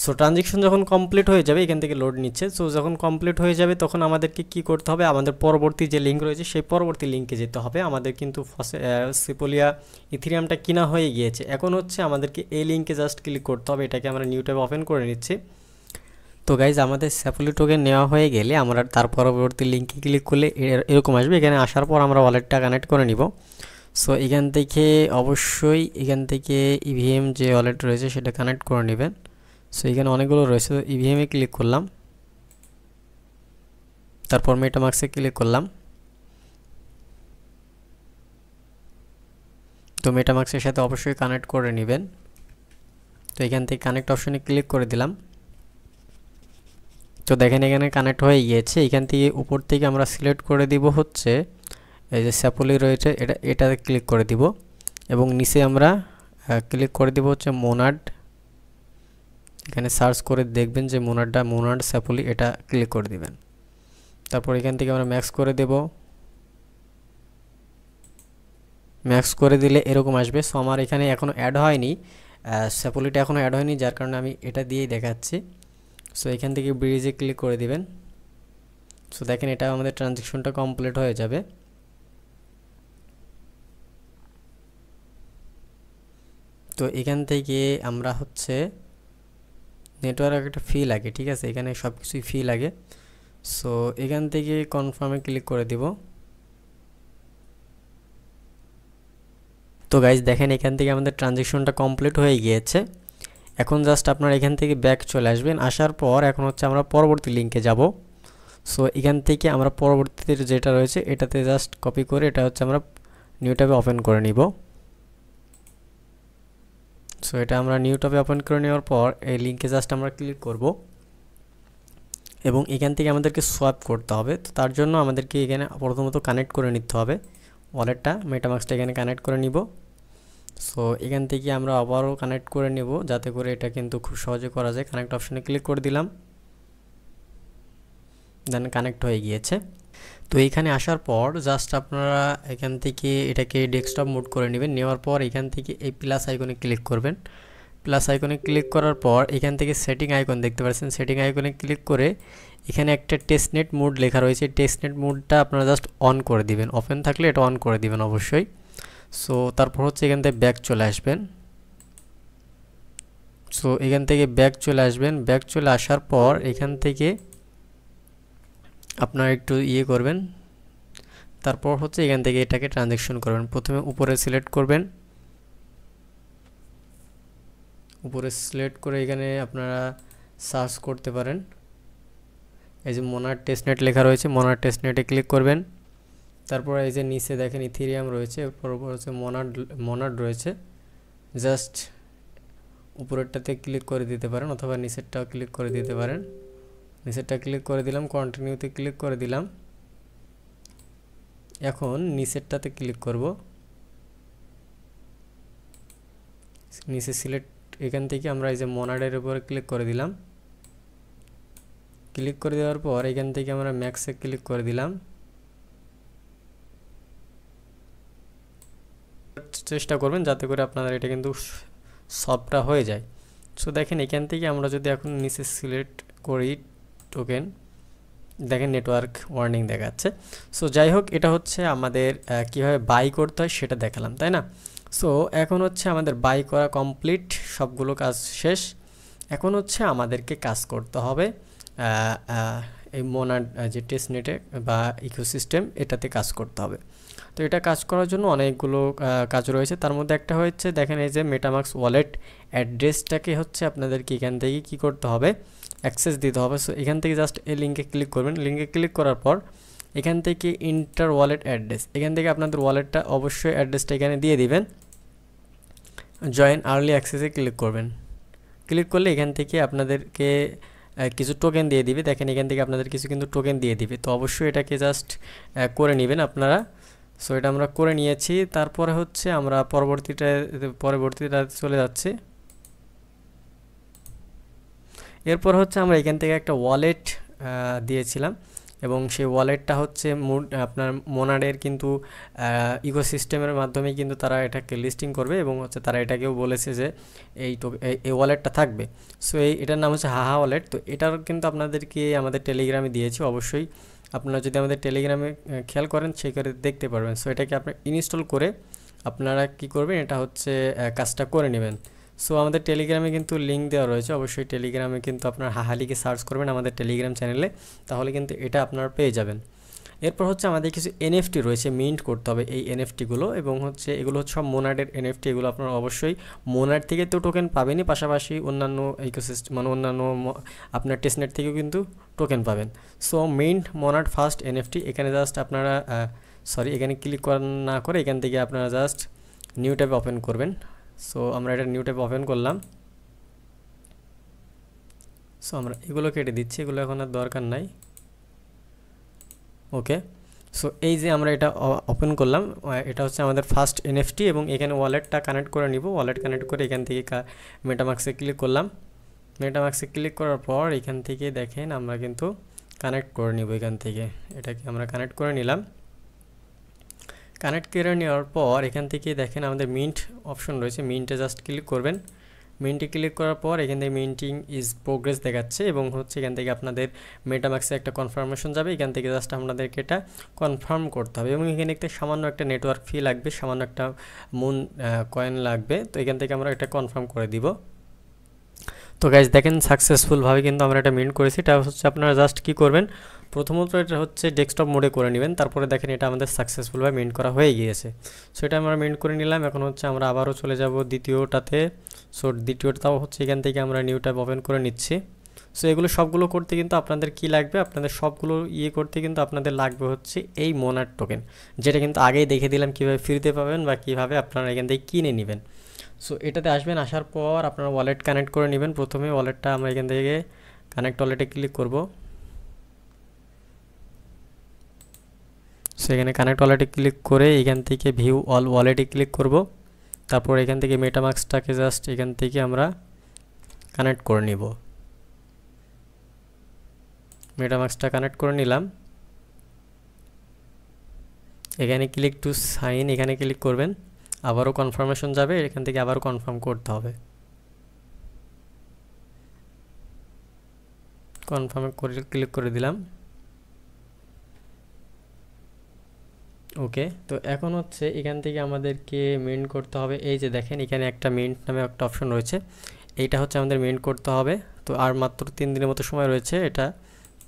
সো ট্রানজ্যাকশন যখন কমপ্লিট হয়ে যাবে, এখান থেকে লোড নিচ্ছে। সো যখন কমপ্লিট হয়ে যাবে তখন আমাদেরকে কি করতে হবে, আমাদের পরবর্তী যে লিঙ্ক রয়েছে সেই পরবর্তী লিঙ্কে যেতে হবে। আমাদের কিন্তু সিপোলিয়া ইথেরিয়ামটা কিনা হয়ে গিয়েছে। এখন হচ্ছে আমাদেরকে এই লিঙ্কে জাস্ট ক্লিক করতে হবে। এটাকে আমরা নিউ ট্যাব ওপেন করে নিচ্ছি। তো গাইজ আমাদের সেপোলি টোকেন নেওয়া হয়ে গেলে আমরা তার পরবর্তী লিঙ্কে ক্লিক করলে এরকম আসবে। এখানে আসার পর আমরা ওয়ালেটটা কানেক্ট করে নিব। সো এখান থেকে অবশ্যই এখান থেকে ইভিএম যে ওয়ালেট রয়েছে সেটা কানেক্ট করে নেবেন। সো এখানে অনেকগুলো রয়েছে, তো ইভিএমে ক্লিক করলাম, তারপর মেটামাস্কে ক্লিক করলাম। তো মেটামাস্কের সাথে অবশ্যই কানেক্ট করে নেবেন। তো এখান থেকে কানেক্ট অপশনে ক্লিক করে দিলাম। তো দেখেন এখানে কানেক্ট হয়ে গিয়েছে। এখান থেকে উপর থেকে আমরা সিলেক্ট করে দিব হচ্ছে এই যে স্যাপলি রয়েছে, এটাতে ক্লিক করে দিব এবং নিচে আমরা ক্লিক করে দিব হচ্ছে মোনাড। এখানে সার্চ করে দেখবেন যে মোনাড স্যাপলি, এটা ক্লিক করে দিবেন। তারপর এখান থেকে আমরা ম্যাক্স করে দেব। ম্যাক্স করে দিলে এরকম আসবে। সো আমার এখানে এখনও অ্যাড হয়নি, স্যাপলিটা এখনও অ্যাড হয়নি, যার কারণে আমি এটা দিয়েই দেখাচ্ছি। সো এখান থেকে ব্রিজে ক্লিক করে দিবেন। সো দেখেন এটা আমাদের ট্রানজ্যাকশনটা কমপ্লিট হয়ে যাবে। তো এখান থেকে আমরা হচ্ছে নেটওয়ার্ক একটা ফি লাগে, ঠিক আছে, এখানে সব কিছুই ফি লাগে। সো এখান থেকে কনফার্মে ক্লিক করে দিব। তো গাইজ দেখেন এখান থেকে আমাদের ট্রানজ্যাকশনটা কমপ্লিট হয়ে গিয়েছে। এখন জাস্ট আপনারা এখান থেকে ব্যাক চলে আসবেন। আসার পর এখন হচ্ছে আমরা পরবর্তী লিঙ্কে যাব। সো এখান থেকে আমরা পরবর্তীতে যেটা রয়েছে এটাতে জাস্ট কপি করে এটা হচ্ছে আমরা নিউ ট্যাবে ওপেন করে নিব। সো এটা আমরা নিউ ট্যাবে ওপেন করে নেওয়ার পর এই লিঙ্কে জাস্ট আমরা ক্লিক করব এবং এখান থেকে আমাদেরকে সোয়াইপ করতে হবে। তো তার জন্য আমাদেরকে এখানে প্রথমত কানেক্ট করে নিতে হবে ওয়ালেটটা, মেটামাস্কটা এখানে কানেক্ট করে নিব। সো এখান থেকে আমরা আবারও কানেক্ট করে নেব যাতে করে এটা কিন্তু খুব সহজে করা যায়। কানেক্ট অপশনে ক্লিক করে দিলাম, দেন কানেক্ট হয়ে গিয়েছে। তো এইখানে আসার পর জাস্ট আপনারা এখান থেকে এটাকে ডেস্কটপ মোড করে নেবেন। নেওয়ার পর এখান থেকে এই প্লাস আইকনে ক্লিক করবেন। প্লাস আইকনে ক্লিক করার পর এখান থেকে সেটিং আইকন দেখতে পাচ্ছেন, সেটিং আইকনে ক্লিক করে এখানে একটা টেস্টনেট মোড লেখা রয়েছে, টেস্টনেট মোডটা আপনারা জাস্ট অন করে দিবেন। ওপেন থাকলে এটা অন করে দিবেন অবশ্যই। সো তারপর হচ্ছে এখান থেকে ব্যাক চলে আসবেন। সো এখান থেকে ব্যাক চলে আসবেন। ব্যাক চলে আসার পর এখান থেকে আপনারা একটু করবেন। তারপর হচ্ছে এখান থেকে এটাকে ট্রানজ্যাকশন করবেন। প্রথমে উপরে সিলেক্ট করবেন, উপরে সিলেক্ট করে এখানে আপনারা সার্চ করতে পারেন। এই যে মোনাড টেস্টনেট লেখা রয়েছে, মোনাড টেস্টনেটে ক্লিক করবেন। তারপর এই যে নিচে দেখেন ইথেরিয়াম রয়েছে, উপর হচ্ছে মোনাড রয়েছে, জাস্ট উপরেরটাতে ক্লিক করে দিতে পারেন অথবা নিচেরটাও ক্লিক করে দিতে পারেন। নিচেরটা ক্লিক করে দিলাম, কন্টিনিউতে ক্লিক করে দিলাম। এখন নিচেরটাতে ক্লিক করব, নিচে সিলেক্ট এখান থেকে আমরা এই যে মোনাডের উপরে ক্লিক করে দিলাম। ক্লিক করে দেওয়ার পর এখান থেকে আমরা ম্যাক্সে ক্লিক করে দিলাম। চেষ্টা করবেন যাতে করে আপনাদের এটা কিন্তু সবটা হয়ে যায়। সো দেখেন এখান থেকে আমরা যদি এখন নিচে সিলেক্ট করি টোকেন, দেখেন নেটওয়ার্ক ওয়ার্নিং দেখাচ্ছে। সো যাই হোক, এটা হচ্ছে আমাদের কীভাবে বাই করতে হয় সেটা দেখালাম, তাই না? সো এখন হচ্ছে আমাদের বাই করা কমপ্লিট, সবগুলো কাজ শেষ। এখন হচ্ছে আমাদেরকে কাজ করতে হবে এই মোনাড যে টেস্টনেটে বা ইকোসিস্টেম এটাতে কাজ করতে হবে। তো এটা কাজ করার জন্য অনেকগুলো কাজ রয়েছে, তার মধ্যে একটা হচ্ছে দেখেন এই যে মেটামাস্ক ওয়ালেট অ্যাড্রেসটাকে হচ্ছে আপনাদেরকে এখান থেকে কী করতে হবে, অ্যাক্সেস দিতে হবে। সো এখান থেকে জাস্ট এই লিঙ্কে ক্লিক করবেন। লিঙ্কে ক্লিক করার পর এখান থেকে ইন্টার ওয়ালেট অ্যাড্রেস, এখান থেকে আপনাদের ওয়ালেটটা অবশ্যই অ্যাড্রেসটা এখানে দিয়ে দিবেন। জয়েন আর্লি অ্যাক্সেসে ক্লিক করবেন। ক্লিক করলে এখান থেকে আপনাদেরকে কিছু টোকেন দিয়ে দিবে। দেখেন এখান থেকে আপনাদের কিছু কিন্তু টোকেন দিয়ে দিবে, তো অবশ্যই এটাকে জাস্ট করে নেবেন আপনারা। সো এটা আমরা করে নিয়েছি। তারপরে হচ্ছে আমরা পরবর্তীটা চলে যাচ্ছি। এরপর হচ্ছে আমরা এখান থেকে একটা ওয়ালেট দিয়েছিলাম এবং সেই ওয়ালেটটা হচ্ছে আপনার মোনাডের কিন্তু ইকোসিস্টেমের মাধ্যমে কিন্তু তারা এটাকে লিস্টিং করবে এবং হচ্ছে তারা এটাকেও বলেছে যে এই ওয়ালেটটা থাকবে। সো এটার নাম হচ্ছে হাহা ওয়ালেট। তো এটার কিন্তু আপনাদেরকে আমাদের টেলিগ্রামে দিয়েছি, অবশ্যই আপনারা যদি আমাদের টেলিগ্রামে খেয়াল করেন সেই করে দেখতে পারবেন। সো এটাকে আপনি ইনস্টল করে আপনারা কি করবেন, এটা হচ্ছে কাজটা করে নেবেন। সো আমাদের টেলিগ্রামে কিন্তু লিঙ্ক দেওয়া রয়েছে, অবশ্যই টেলিগ্রামে কিন্তু আপনার হাহা লিখে সার্চ করবেন আমাদের টেলিগ্রাম চ্যানেলে, তাহলে কিন্তু এটা আপনারা পেয়ে যাবেন। এরপর হচ্ছে আমাদের কিছু এনএফটি রয়েছে, মিন্ট করতে হবে এই এনএফটিগুলো, এবং হচ্ছে এগুলো হচ্ছে সব মোনাডের এনএফটি। এগুলো আপনারা অবশ্যই মোনাড থেকে তো টোকেন পাবেনই, পাশাপাশি অন্যান্য ইকোসিস্টেম মানে অন্যান্য আপনার টেস্টনেট থেকেও কিন্তু টোকেন পাবেন। সো মিন্ট মোনাড ফার্স্ট এনএফটি, এখানে জাস্ট আপনারা এখানে ক্লিক না করে এখান থেকে আপনারা জাস্ট নিউ ট্যাব ওপেন করবেন। সো আমরা এটা নিউ ট্যাব ওপেন করলাম। সো আমরা এগুলো কেটে দিচ্ছি, এগুলো এখন আর দরকার নাই। ওকে, সো এই যে আমরা এটা ওপেন করলাম, এটা হচ্ছে আমাদের ফার্স্ট এনএফটি, এবং এখানে ওয়ালেটটা কানেক্ট করে নিব। ওয়ালেট কানেক্ট করে এখান থেকে মেটামাক্সে ক্লিক করলাম। মেটামাক্সে ক্লিক করার পর এখান থেকে দেখেন আমরা কিন্তু কানেক্ট করে নিব। এখান থেকে এটাকে আমরা কানেক্ট করে নিলাম। কানেক্ট করে নেওয়ার পর এখান থেকে দেখেন আমাদের মিন্ট অপশন রয়েছে, মিন্টে জাস্ট ক্লিক করবেন। মিন্টে ক্লিক করার পর এখান থেকে মিন্টিং ইজ প্রোগ্রেস দেখাচ্ছে, এবং হচ্ছে এখান থেকে আপনাদের মেটামাক্সে একটা কনফার্মেশন যাবে। এখান থেকে জাস্ট আপনাদেরকে এটা কনফার্ম করতে হবে, এবং এখানে একটা সামান্য একটা নেটওয়ার্ক ফি লাগবে, সামান্য একটা মুন কয়েন লাগবে। তো এখান থেকে আমরা এটা কনফার্ম করে দিব। তো গাইজ দেখেন সাকসেসফুলভাবে কিন্তু আমরা এটা মিন্ট করেছি। এটা হচ্ছে আপনারা জাস্ট কী করবেন, প্রথমত এটা হচ্ছে ডেস্কটপ মোডে করে নেবেন, তারপরে দেখেন এটা আমাদের সাকসেসফুলভাবে মিন্ট করা হয়ে গিয়েছে। সো এটা আমরা মিন্ট করে নিলাম। এখন হচ্ছে আমরা আবারও চলে যাব দ্বিতীয়টাতে। সো দ্বিতীয়টাও হচ্ছে এখান থেকে আমরা নিউ ট্যাব ওপেন করে নিচ্ছি। সো এগুলো সবগুলো করতে কিন্তু আপনাদের কি লাগবে, আপনাদের সবগুলো করতে কিন্তু আপনাদের লাগবে হচ্ছে এই মোনাড টোকেন, যেটা কিন্তু আগেই দেখে দিলাম কীভাবে ফ্রিতে পাবেন বা কীভাবে আপনারা এখান থেকে কিনে নেবেন। সো এটাতে আসবেন, আসার পর আপনারা ওয়ালেট কানেক্ট করে নেবেন। প্রথমে ওয়ালেটটা আমরা এখান থেকে কানেক্ট ওয়ালেটে ক্লিক করব। সো এখানে কানেক্ট ওয়ালেটে ক্লিক করে এখান থেকে ভিউ অল ওয়ালেটে ক্লিক করব। তারপর এখান থেকে মেটামাক্সটাকে জাস্ট এখান থেকে আমরা কানেক্ট করে নিব। মেটামাক্সটা কানেক্ট করে নিলাম। এখানে ক্লিক টু সাইন, এখানে ক্লিক করবেন। আবারও কনফার্মেশন যাবে, এখান থেকে আবারও কনফার্ম করতে হবে। কনফার্মে করে ক্লিক করে দিলাম। ওকে, তো এখন হচ্ছে এখান থেকে আমাদেরকে মিন্ট করতে হবে। এই যে দেখেন এখানে একটা মিন্ট নামে একটা অপশন রয়েছে, এইটা হচ্ছে আমাদের মিন্ট করতে হবে। তো আর মাত্র 3 দিনের মতো সময় রয়েছে এটা।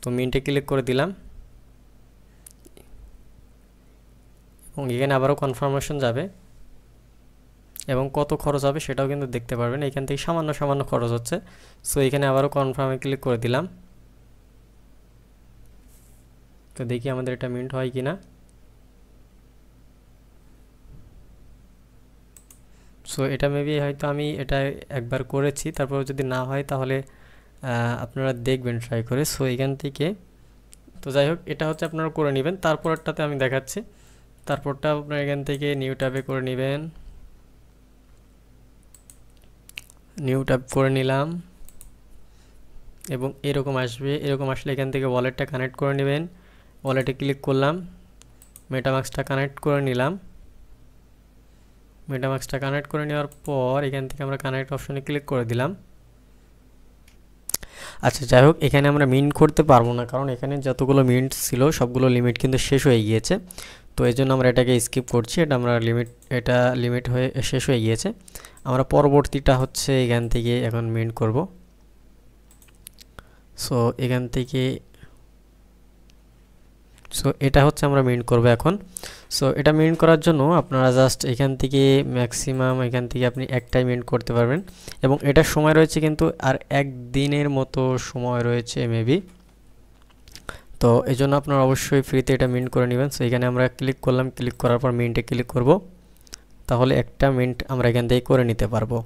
তো মিন্টে ক্লিক করে দিলাম, এবং এখানে আবারও কনফার্মেশন যাবে, এবং কত খরচ হবে সেটাও কিন্তু দেখতে পারবেন। এখান থেকে সামান্য সামান্য খরচ হচ্ছে। সো এখানে আবারও কনফার্মে ক্লিক করে দিলাম। তো দেখি আমাদের এটা মিন্ট হয় কিনা। সো এটা মেবি হয়তো আমি এটা একবার করেছি, তারপর যদি না হয় তাহলে আপনারা দেখবেন ট্রাই করে। সো এখান থেকে তো যাই হোক, এটা হচ্ছে আপনারা করে নেবেন। তারপরটাতে আমি দেখাচ্ছি। তারপরটা আপনারা এখান থেকে নিউ ট্যাবে করে নেবেন। নিউ ট্যাব করে নিলাম, এবং এরকম আসবে। এরকম আসলে এখান থেকে ওয়ালেটটা কানেক্ট করে নেবেন। ওয়ালেটে ক্লিক করলাম, মেটামাক্সটা কানেক্ট করে নিলাম। মেটামাক্সটা কানেক্ট করে নেওয়ার পর এখান থেকে আমরা কানেক্ট অপশনে ক্লিক করে দিলাম। আচ্ছা যাই হোক, এখানে আমরা মিন্ট করতে পারবো না, কারণ এখানে যতগুলো মিন্ট ছিল সবগুলো লিমিট কিন্তু শেষ হয়ে গিয়েছে। তো এই জন্য আমরা এটাকে স্কিপ করছি। এটা লিমিট হয়ে শেষ হয়ে গিয়েছে। আমরা পরবর্তীটা হচ্ছে এখান থেকে এখন মিন্ট করব। সো এখান থেকে এটা হচ্ছে আমরা মিন্ট করব এখন। সো এটা মিন্ট করার জন্য আপনারা জাস্ট এখান থেকে ম্যাক্সিমাম এখান থেকে আপনি একটাই মিন্ট করতে পারবেন, এবং এটার সময় রয়েছে কিন্তু আর 1 দিনের মতো সময় রয়েছে মেবি। তো এই জন্য আপনারা অবশ্যই ফ্রিতে এটা মিন্ট করে নেবেন। সো এখানে আমরা ক্লিক করলাম, ক্লিক করার পর মিন্টে ক্লিক করব, তাহলে একটা মিন্ট আমরা এখান থেকে করে নিতে পারবো।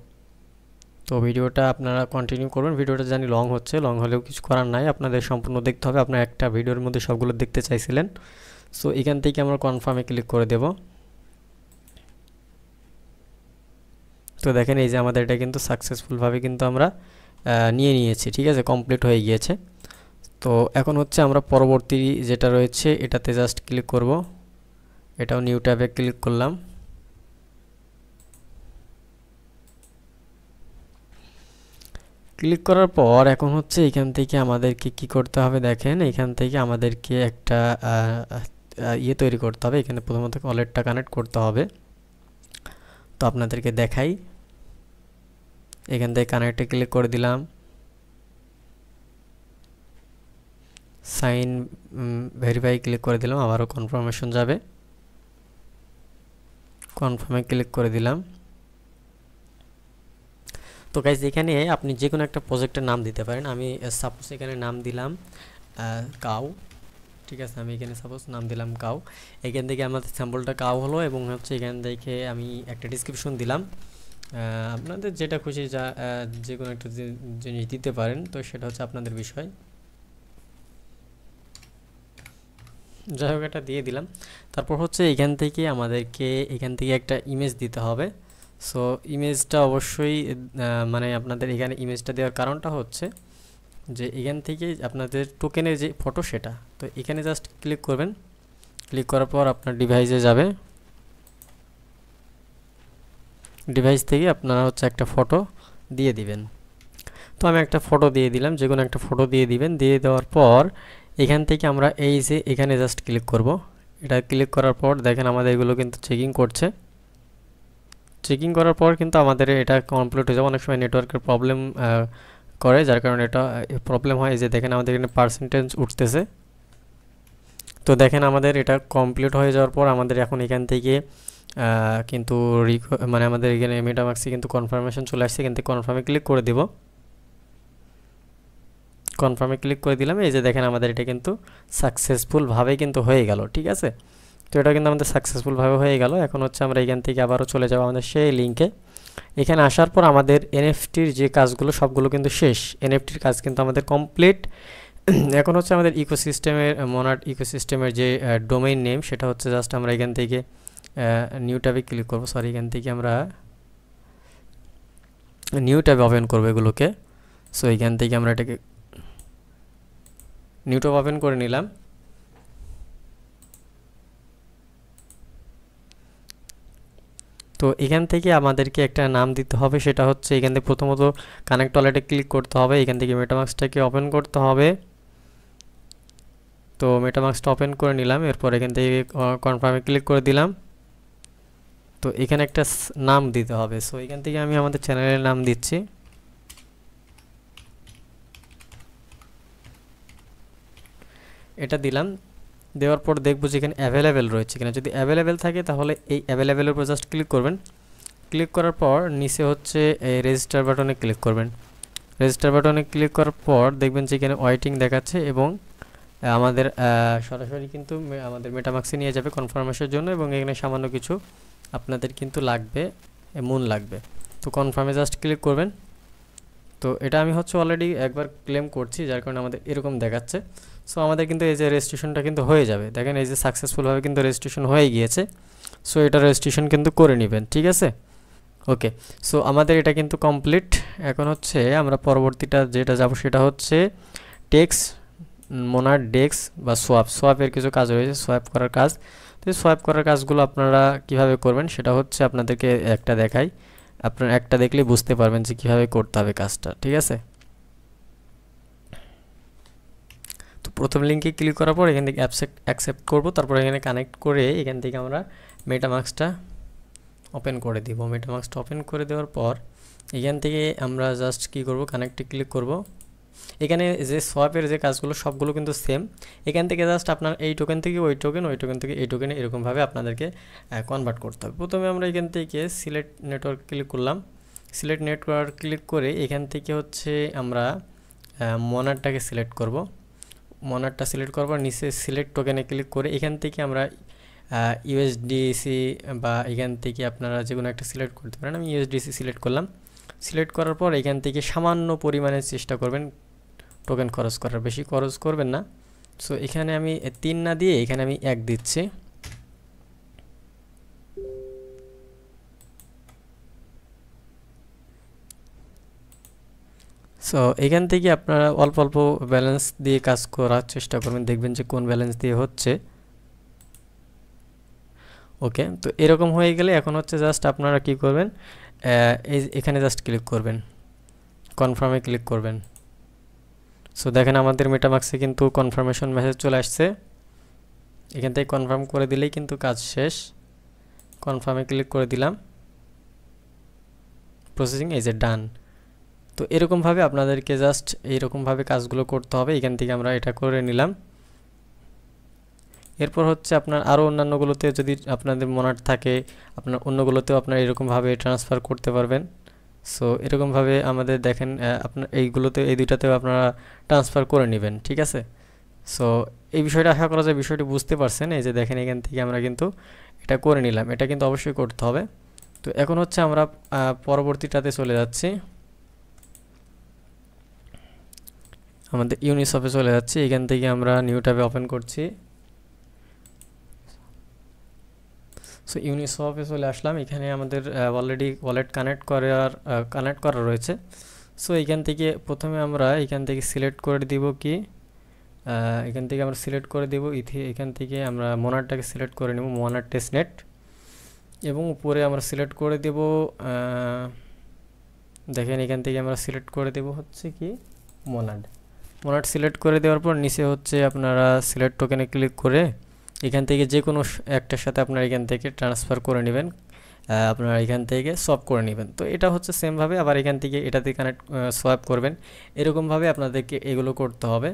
তো ভিডিওটা আপনারা কন্টিনিউ করবেন। ভিডিওটা জানি লং হচ্ছে, লং হলেও কিছু করার নাই, আপনাদের সম্পূর্ণ দেখতে হবে। আপনারা একটা ভিডিওর মধ্যে সবগুলো দেখতে চাইছিলেন। সো এখান থেকে আমরা কনফার্মে ক্লিক করে দেব। তো দেখেন এই যে আমাদের এটা কিন্তু সাকসেসফুলভাবে কিন্তু আমরা নিয়ে নিয়েছি, ঠিক আছে, কমপ্লিট হয়ে গিয়েছে। তো এখন হচ্ছে আমরা পরবর্তী যেটা রয়েছে এটাতে জাস্ট ক্লিক করব। এটাও নিউ ট্যাবে ক্লিক করলাম। ক্লিক করার পর এখন হচ্ছে এখান থেকে আমাদেরকে কি করতে হবে, দেখেন এখান থেকে আমাদেরকে একটা তৈরি করতে হবে। এখানে প্রথমত ওয়ালেটটা কানেক্ট করতে হবে। তো আপনাদেরকে দেখাই, এখান থেকে কানেক্টে ক্লিক করে দিলাম। সাইন ভেরিফাই ক্লিক করে দিলাম, আবারও কনফার্মেশন যাবে, কনফার্মে ক্লিক করে দিলাম। তো গাইজ এখানে আপনি যে কোনো একটা প্রজেক্টের নাম দিতে পারেন। আমি সাপোজ এখানে নাম দিলাম কাউ, ঠিক আছে, আমি এখানে সাপোজ নাম দিলাম কাউ। এখান থেকে আমাদের স্যাম্পলটা কাউ হলো এবং হচ্ছে এখান থেকে আমি একটা ডিসক্রিপশন দিলাম। আপনাদের যেটা খুশি যে কোনো একটা জিনিস দিতে পারেন, তো সেটা হচ্ছে আপনাদের বিষয়। যাই হোক, এটা দিয়ে দিলাম। তারপর হচ্ছে এখান থেকে আমাদেরকে এখান থেকে একটা ইমেজ দিতে হবে। সো ইমেজটা অবশ্যই মানে আপনাদের এখানে ইমেজটা দেওয়ার কারণটা হচ্ছে যে এখান থেকে আপনাদের টোকেনের যে ফটো সেটা, তো এখানে জাস্ট ক্লিক করবেন। ক্লিক করার পর আপনার ডিভাইসে যাবে, ডিভাইস থেকে আপনারা হচ্ছে একটা ফটো দিয়ে দিবেন। তো আমি একটা ফটো দিয়ে দিলাম, যে কোনো একটা ফটো দিয়ে দিবেন। দিয়ে দেওয়ার পর এখান থেকে আমরা এই যে এখানে জাস্ট ক্লিক করব। এটা ক্লিক করার পর দেখেন আমাদের এগুলো কিন্তু চেকিং করছে। চেকিং করার পর কিন্তু আমাদের এটা কমপ্লিট হয়ে যাবে। অনেক সময় নেটওয়ার্কের প্রবলেম করে, যার কারণে এটা প্রবলেম হয়। যে দেখেন আমাদের এখানে পার্সেন্টেজ উঠতেছে। তো দেখেন আমাদের এটা কমপ্লিট হয়ে যাওয়ার পর আমাদের এখন এখান থেকে কিন্তু মানে আমাদের এখানে মেটামাক্সে কিন্তু কনফার্মেশন চলে আসছে। এখান থেকে কনফার্মে ক্লিক করে দেব। কনফার্মে ক্লিক করে দিলাম। এই যে দেখেন আমাদের এটা কিন্তু সাকসেসফুলভাবে কিন্তু হয়ে গেল, ঠিক আছে। তো এটা কিন্তু আমাদের সাকসেসফুলভাবে হয়ে গেল। এখন হচ্ছে আমরা এখান থেকে আবারও চলে যাব আমাদের সেই লিঙ্কে। এখানে আসার পর আমাদের এনএফটির যে কাজগুলো সবগুলো কিন্তু শেষ। এনএফটির কাজ কিন্তু আমাদের কমপ্লিট। এখন হচ্ছে আমাদের ইকোসিস্টেমের মনার্ড ইকোসিস্টেমের যে ডোমেইন নেম, সেটা হচ্ছে জাস্ট আমরা এখান থেকে নিউ ট্যাবে ক্লিক করব। সরি, এখান থেকে আমরা নিউ ট্যাবে ওপেন করব এগুলোকে। সো এখান থেকে আমরা এটাকে নিউ ট্যাব ওপেন করে নিলাম। তো এখান থেকে আমাদেরকে একটা নাম দিতে হবে, সেটা হচ্ছে এখান থেকে প্রথমত কানেক্ট ওয়ালেটে ক্লিক করতে হবে। এখান থেকে মেটামাক্সটাকে ওপেন করতে হবে। তো মেটামাক্সটা ওপেন করে নিলাম। এরপর এখান থেকে কনফার্মে ক্লিক করে দিলাম। তো এখানে একটা নাম দিতে হবে। সো এখান থেকে আমি আমাদের চ্যানেলের নাম দিচ্ছি। এটা দিলাম। দেওয়ার পর দেখবো যে এখানে অ্যাভেলেবেল রয়েছে কিনা। যদি অ্যাভেলেবেল থাকে তাহলে এই অ্যাভেলেবেলের উপর জাস্ট ক্লিক করবেন। ক্লিক করার পর নিচে হচ্ছে এই রেজিস্টার বাটনে ক্লিক করবেন। রেজিস্টার বাটনে ক্লিক করার পর দেখবেন যে এখানে ওয়েটিং দেখাচ্ছে এবং আমাদের সরাসরি কিন্তু আমাদের মেটামাক্সে নিয়ে যাবে কনফার্মেশনের জন্য। এবং এখানে সামান্য কিছু আপনাদের কিন্তু লাগবে, মুন লাগবে। তো কনফার্মে জাস্ট ক্লিক করবেন। তো এটা আমি হচ্ছে অলরেডি একবার ক্লেম করছি, যার কারণে আমাদের এরকম দেখাচ্ছে। সো আমাদের কিন্তু এই যে রেজিস্ট্রেশনটা কিন্তু হয়ে যাবে। দেখেন এই যে সাকসেসফুলভাবে কিন্তু রেজিস্ট্রেশন হয়ে গিয়েছে। সো এটা রেজিস্ট্রেশন কিন্তু করে নেবেন, ঠিক আছে। ওকে, সো আমাদের এটা কিন্তু কমপ্লিট। এখন হচ্ছে আমরা পরবর্তীটা যেটা যাব সেটা হচ্ছে টেক্স মোনার ডেক্স বা সোয়াপের কিছু কাজ রয়েছে, সোয়াপ করার কাজ। তো সোয়াপ করার কাজগুলো আপনারা কিভাবে করবেন সেটা হচ্ছে আপনাদেরকে একটা দেখাই। আপনারা একটা দেখলে বুঝতে পারবেন যে কীভাবে করতে হবে কাজটা, ঠিক আছে। তো প্রথম লিঙ্কে ক্লিক করার পর এখান থেকে অ্যাকসেপ্ট করব। তারপর এখানে কানেক্ট করে এখান থেকে আমরা মেটামাক্সটা ওপেন করে দিব। মেটামাক্সটা ওপেন করে দেওয়ার পর এখান থেকে আমরা জাস্ট কি করব, কানেক্টে ক্লিক করব। এখানে যে সোয়াপের যে কাজগুলো সবগুলো কিন্তু সেম। এখান থেকে জাস্ট আপনার এই টোকেন থেকে ওই টোকেন, ওই টোকেন থেকে এই টোকেনে এরকমভাবে আপনাদেরকে কনভার্ট করতে হবে। প্রথমে আমরা এখান থেকে সিলেক্ট নেটওয়ার্ক ক্লিক করলাম। সিলেক্ট নেটওয়ার্ক ক্লিক করে এখান থেকে হচ্ছে আমরা মনারটাকে সিলেক্ট করব। মনারটা সিলেক্ট করার পর নিচে সিলেক্ট টোকেনে ক্লিক করে এখান থেকে আমরা ইউএসডিসি বা এখান থেকে আপনারা যে কোনো একটা সিলেক্ট করতে পারেন। আমি ইউএসডিসি সিলেক্ট করলাম। সিলেক্ট করার পর এখান থেকে সামান্য পরিমাণে চেষ্টা করবেন টোকেন খরচ করার, বেশি খরচ করবেন না। সো এখানে আমি 3 না দিয়ে এখানে আমি 1 দিচ্ছি। সো এখান থেকে আপনারা অল্প অল্প ব্যালেন্স দিয়ে কাজ করার চেষ্টা করবেন, দেখবেন যে কোন ব্যালেন্স দিয়ে হচ্ছে। ওকে, তো এরকম হয়ে গেলে এখন হচ্ছে জাস্ট আপনারা কি করবেন, এখানে জাস্ট ক্লিক করবেন, কনফার্মে ক্লিক করবেন। সো দেখেন আমাদের মেটামাক্সে কিন্তু কনফার্মেশন মেসেজ চলে আসছে। এখান থেকে কনফার্ম করে দিলেই কিন্তু কাজ শেষ। কনফার্মে ক্লিক করে দিলাম, প্রসেসিং এই যে ডান। তো এরকমভাবে আপনাদেরকে জাস্ট এইরকমভাবে কাজগুলো করতে হবে। এখান থেকে আমরা এটা করে নিলাম। এরপর হচ্ছে আপনার আরও অন্যান্যগুলোতে যদি আপনাদের মনাট থাকে, আপনার অন্যগুলোতেও আপনার এরকমভাবে ট্রান্সফার করতে পারবেন। সো এরকমভাবে আমাদের দেখেন আপনার এইগুলোতে এই দুইটাতেও আপনারা ট্রান্সফার করে নেবেন, ঠিক আছে। সো এই বিষয়টা আশা করা যায় বিষয়টি বুঝতে পারছেন। এই যে দেখেন এখান থেকে আমরা কিন্তু এটা করে নিলাম, এটা কিন্তু অবশ্যই করতে হবে। তো এখন হচ্ছে আমরা পরবর্তীটাতে চলে যাচ্ছি, আমাদের ইউনিসফে চলে যাচ্ছি। এখান থেকে আমরা নিউ ট্যাবে ওপেন করছি। সো ইউনিসফে চলে আসলাম। এখানে আমাদের অলরেডি ওয়ালেট কানেক্ট করা রয়েছে। সো এখান থেকে প্রথমে আমরা এখান থেকে সিলেক্ট করে দিব কি, এখান থেকে আমরা সিলেক্ট করে দেব এখান থেকে আমরা মনারটাকে সিলেক্ট করে নেব, মনার টেস্টনেট। এবং উপরে আমরা সিলেক্ট করে দেব, দেখেন এখান থেকে আমরা সিলেক্ট করে দেব হচ্ছে কি মনাড সিলেক্ট করে দেওয়ার পর নিচে হচ্ছে আপনারা সিলেক্ট টোকেনে ক্লিক করে এখান থেকে যে কোনো একটার সাথে আপনারা এখান থেকে ট্রান্সফার করে নেবেন, আপনারা এখান থেকে সোয়াপ করে নেবেন। তো এটা হচ্ছে সেমভাবে আবার এখান থেকে এটাতে সোয়াপ করবেন। এরকমভাবে আপনাদেরকে এগুলো করতে হবে।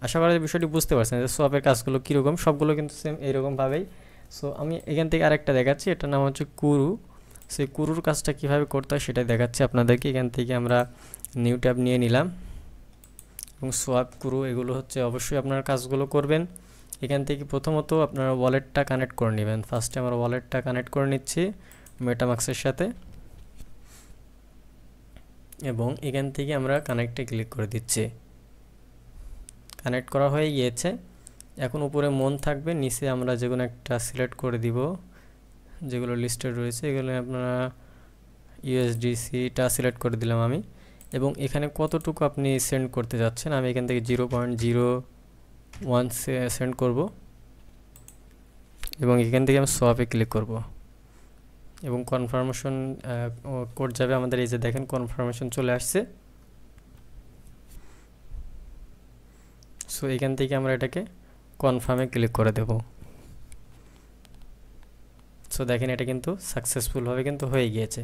আশা করা যায় বিষয়টি বুঝতে পারছেন যে সোয়াপের কাজগুলো কীরকম, সবগুলো কিন্তু সেম এইরকমভাবেই। সো আমি এখান থেকে আরেকটা দেখাচ্ছি, এটার নাম হচ্ছে কুরু। সেই কুরুর কাজটা কীভাবে করতে হয় সেটাই দেখাচ্ছি আপনাদেরকে। এখান থেকে আমরা নিউ ট্যাব নিয়ে নিলাম এবং সোয়াপ কুরু এগুলো হচ্ছে অবশ্যই আপনার কাজগুলো করবেন। এখান থেকে প্রথমত আপনারা ওয়ালেটটা কানেক্ট করে নেবেন। ফার্স্টে আমরা ওয়ালেটটা কানেক্ট করে নিচ্ছি মেটামাক্সের সাথে এবং এখান থেকে আমরা কানেক্টে ক্লিক করে দিচ্ছি। কানেক্ট করা হয়ে গিয়েছে। এখন উপরে মন থাকবে, নিচে আমরা যে কোনো একটা সিলেক্ট করে দিব, যেগুলো লিস্টেড রয়েছে এগুলো আপনারা ইউএসডিসিটা সিলেক্ট করে দিলাম আমি। এবং এখানে কতটুকু আপনি সেন্ড করতে যাচ্ছেন, আমি এখান থেকে 0.01 সেন্ড করব এবং এখান থেকে আমি সোয়াপে ক্লিক করব এবং কনফার্মেশন কোড যাবে আমাদের। এই যে দেখেন কনফার্মেশন চলে আসছে। সো এখান থেকে আমরা এটাকে কনফার্মে ক্লিক করে দেব। সো দেখেন এটা কিন্তু সাকসেসফুলভাবে কিন্তু হয়ে গিয়েছে।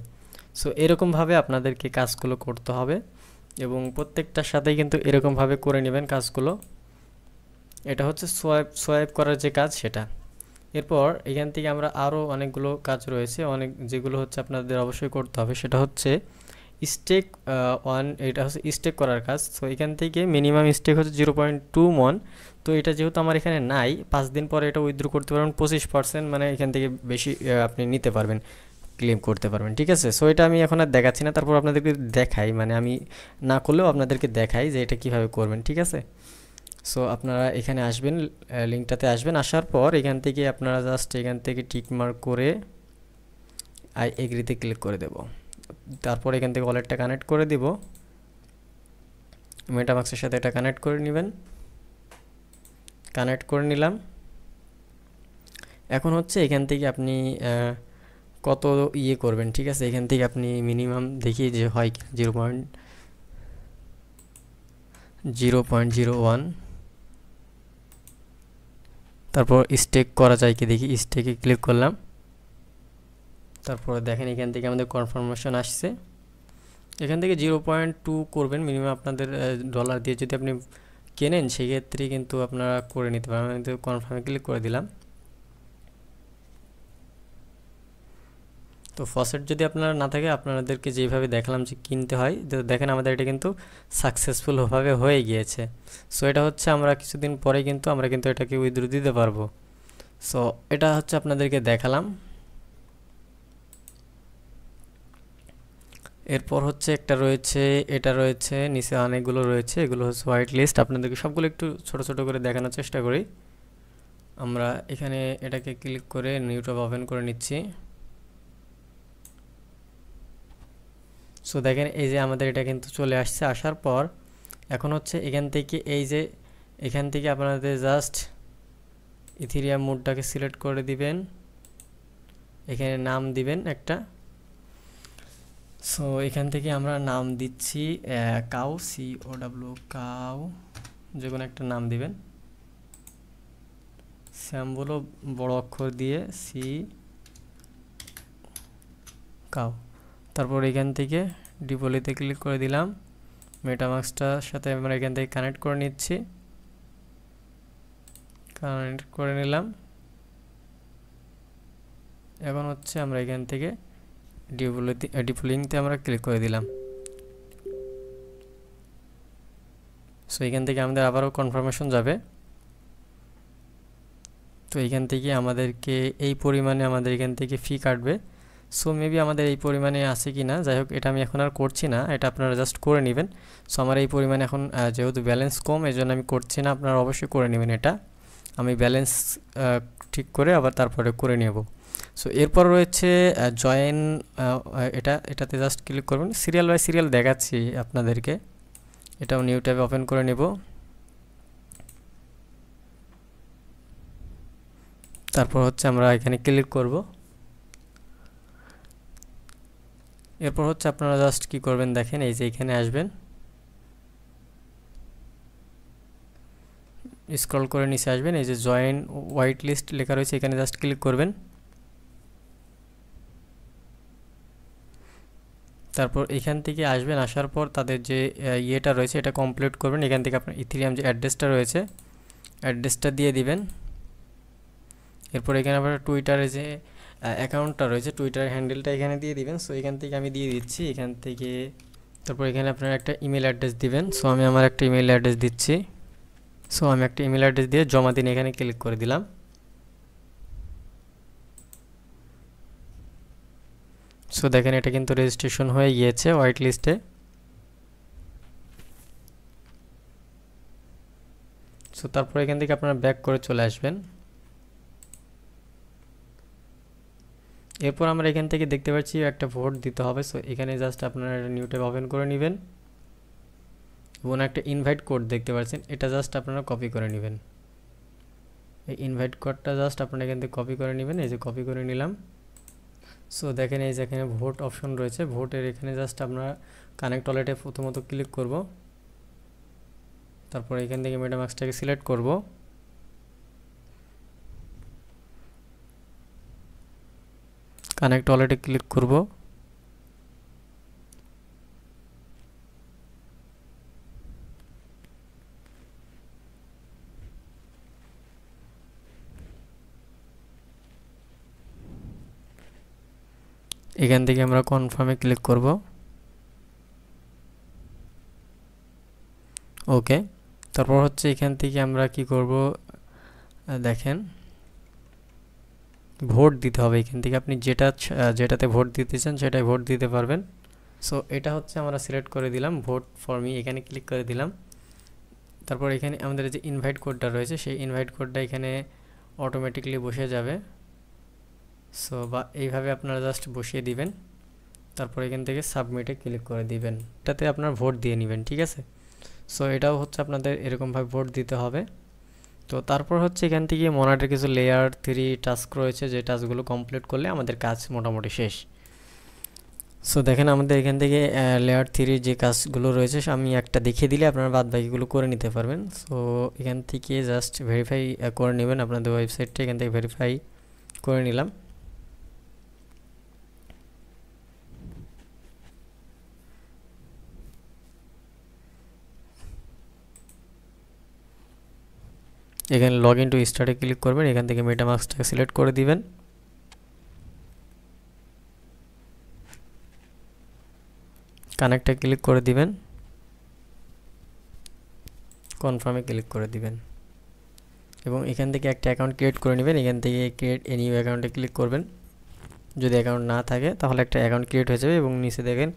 সো এরকমভাবে আপনাদেরকে কাজগুলো করতে হবে এবং প্রত্যেকটার সাথেই কিন্তু এরকমভাবে করে নেবেন কাজগুলো। এটা হচ্ছে সোয়াইপ করার যে কাজ সেটা। এরপর এখান থেকে আমরা আরও অনেকগুলো কাজ রয়েছে, যেগুলো হচ্ছে আপনাদের অবশ্যই করতে হবে। সেটা হচ্ছে স্টেক এটা হচ্ছে স্টেক করার কাজ। তো এখান থেকে মিনিমাম স্টেক হচ্ছে 0.2 মন। তো এটা যেহেতু আমার এখানে নাই, 5 দিন পরে এটা উইথড্র করতে পারবেন 25%, মানে এখান থেকে বেশি আপনি নিতে পারবেন, ক্লেম করতে পারবেন, ঠিক আছে। সো এটা আমি এখন আর দেখাচ্ছি না, তারপর আপনাদেরকে দেখাই, মানে আমি না করলেও আপনাদেরকে দেখাই যে এটা কিভাবে করবেন, ঠিক আছে। সো আপনারা এখানে আসবেন, লিঙ্কটাতে আসবেন। আসার পর এখান থেকে আপনারা জাস্ট এখান থেকে টিক মার্ক করে আই এগ্রিতে ক্লিক করে দেব। তারপর এখান থেকে ওয়ালেটটা কানেক্ট করে দিব, মেটামাক্সের সাথে এটা কানেক্ট করে নেবেন। কানেক্ট করে নিলাম। এখন হচ্ছে এখান থেকে আপনি কত করবেন, ঠিক আছে। এখান থেকে আপনি মিনিমাম দেখি যে হয় 0.01, তারপর স্টেক করা যায় কি দেখি, স্টেকে ক্লিক করলাম। তারপর দেখেন এখান থেকে আমাদের কনফার্মেশন আসছে। এখান থেকে 0.2 করবেন মিনিমাম আপনাদের ডলার দিয়ে যদি আপনি কেনেন, সেক্ষেত্রে কিন্তু আপনারা করে নিতে পারেন। আমি কনফার্মে ক্লিক করে দিলাম। তো ফসেট যদি আপনারা না থাকে, আপনাদেরকে যেভাবে দেখালাম যে কিনতে হয়, তো দেখেন আমাদের এটা কিন্তু সাকসেসফুলভাবে হয়ে গিয়েছে। সো এটা হচ্ছে আমরা কিছুদিন পরে কিন্তু আমরা কিন্তু এটাকে উইথড্র দিতে পারবো। সো এটা হচ্ছে আপনাদেরকে দেখালাম। এরপর হচ্ছে একটা রয়েছে, এটা রয়েছে, নিচে অনেকগুলো রয়েছে, এগুলো হচ্ছে হোয়াইট লিস্ট। আপনাদেরকে সবগুলো একটু ছোট ছোট করে দেখানোর চেষ্টা করি। আমরা এখানে এটাকে ক্লিক করে নিউ ট্যাব ওপেন করে নিচ্ছি। সো দেখেন এই যে আমাদের এটা কিন্তু চলে আসছে। আসার পর এখন হচ্ছে এখান থেকে আপনাদের জাস্ট ইথেরিয়াম মোডটাকে সিলেক্ট করে দিবেন, এখানে নাম দিবেন একটা। সো এখান থেকে আমরা নাম দিচ্ছি কাউ, COW কাউ, যে কোনো একটা নাম দিবেন। স্যাম্বলো বড় অক্ষর দিয়ে কাউ। তারপর এখান থেকে ডিপলিতে ক্লিক করে দিলাম। মেটামাস্কটার সাথে আমরা এখান থেকে কানেক্ট করে নিচ্ছি, কানেক্ট করে নিলাম। এখন হচ্ছে আমরা এখান থেকে ডিপলিংতে আমরা ক্লিক করে দিলাম। সো এখান থেকে আমাদের আবারও কনফার্মেশন যাবে। তো এখান থেকে আমাদেরকে এই পরিমাণে আমাদের এখান থেকে ফি কাটবে। সো মেবি আমাদের এই পরিমাণে আছে কি না, যাই হোক এটা আমি এখন আর করছি না, এটা আপনারা জাস্ট করে নেবেন। সো আমার এই পরিমাণে এখন যেহেতু ব্যালেন্স কম এই জন্য আমি করছি না, আপনারা অবশ্যই করে নেবেন। এটা আমি ব্যালেন্স ঠিক করে আবার তারপরে করে নেব। সো এরপর রয়েছে জয়েন, এটাতে জাস্ট ক্লিক করবেন। সিরিয়াল বাই সিরিয়াল দেখাচ্ছি আপনাদেরকে, এটাও নিউ ট্যাবে ওপেন করে নেব। তারপর হচ্ছে আমরা এখানে ক্লিক করব। এরপর হচ্ছে আপনারা জাস্ট কি করবেন দেখেন, এই যে এখানে আসবেন, স্ক্রল করে নিচে আসবেন, এই যে জয়েন হোয়াইট লিস্ট লেখা রয়েছে এখানে জাস্ট ক্লিক করবেন। তারপর এখান থেকে আসবেন, আসার পর তাদের যে ইয়েটা রয়েছে এটা কমপ্লিট করবেন। এখান থেকে আপনার ইথিরিয়াম যে অ্যাড্রেসটা রয়েছে অ্যাড্রেসটা দিয়ে দিবেন। এরপর এখানে আপনার টুইটারে যে অ্যাকাউন্টটা রয়েছে টুইটারের হ্যান্ডেলটা এখানে দিয়ে দিবেন। সো এখান থেকে আমি দিয়ে দিচ্ছি এখান থেকে। তারপর এখানে আপনার একটা ইমেল অ্যাড্রেস দিবেন। সো আমি আমার একটা ইমেল অ্যাড্রেস দিচ্ছি। সো আমি একটা ইমেল অ্যাড্রেস দিয়ে জমা দিন এখানে ক্লিক করে দিলাম। সো দেখেন এটা কিন্তু রেজিস্ট্রেশন হয়ে গিয়েছে হোয়াইট লিস্টে। সো তারপর এখান থেকে আপনারা ব্যাক করে চলে আসবেন। এরপর আমরা এখান থেকে দেখতে পাচ্ছি একটা ভোট দিতে হবে। সো এখানে জাস্ট আপনারা নিউ ট্যাব ওপেন করে নেবেন এবং একটা ইনভাইট কোড দেখতে পাচ্ছেন, এটা জাস্ট আপনারা কপি করে নেবেন। এই ইনভাইট কোডটা জাস্ট আপনারা এখান থেকে কপি করে নেবেন। এই যে কপি করে নিলাম। সো দেখেন এই যে এখানে ভোট অপশন রয়েছে, ভোটের এখানে জাস্ট আমরা কানেক্ট ওয়ালেটে প্রথমত ক্লিক করব। তারপর এখান থেকে মেটামাস্কটাকে সিলেক্ট করব। কানেক্ট ওয়ালেটে ক্লিক করব। এখান থেকে আমরা কনফার্মে ক্লিক করব। ওকে, তারপর হচ্ছে এখান থেকে আমরা কি করব দেখেন, ভোট দিতে হবে। এখান থেকে আপনি যেটাতে ভোট দিতে চান সেটাই ভোট দিতে পারবেন। সো এটা হচ্ছে আমরা সিলেক্ট করে দিলাম ভোট ফর মি, এখানে ক্লিক করে দিলাম। তারপর এখানে আমাদের যে ইনভাইট কোডটা রয়েছে সেই ইনভাইট কোডটা এখানে অটোমেটিকলি বসে যাবে। সো বা এইভাবে আপনারা জাস্ট বসিয়ে দিবেন। তারপর এখান থেকে সাবমিটে ক্লিক করে দিবেন, এটাতে আপনার ভোট দিয়ে নেবেন, ঠিক আছে। সো এটাও হচ্ছে আপনাদের এরকমভাবে ভোট দিতে হবে। তো তারপর হচ্ছে এখান থেকে মনাটের কিছু লেয়ার 3 টাস্ক রয়েছে, যে টাস্কগুলো কমপ্লিট করলে আমাদের কাজ মোটামুটি শেষ। সো দেখেন আমাদের এখান থেকে লেয়ার 3 যে কাজগুলো রয়েছে আমি একটা দেখিয়ে দিলে আপনারা বাদ বাকিগুলো করে নিতে পারবেন। সো এখান থেকে জাস্ট ভেরিফাই করে নেবেন আপনাদের ওয়েবসাইটটা, এখান থেকে ভেরিফাই করে নিলাম। এখানে লগ ইন টু স্টার্টে ক্লিক করবেন, এখান থেকে মেটামাস্কটাকে সিলেক্ট করে দিবেন। কানেক্টে ক্লিক করে দিবেন, কনফার্মে ক্লিক করে দিবেন এবং এখান থেকে একটা অ্যাকাউন্ট ক্রিয়েট করে নেবেন। এখান থেকে ক্রিয়েট এ নিউ অ্যাকাউন্টে ক্লিক করবেন। যদি অ্যাকাউন্ট না থাকে তাহলে একটা অ্যাকাউন্ট ক্রিয়েট হয়ে যাবে এবং নিচে দেখেন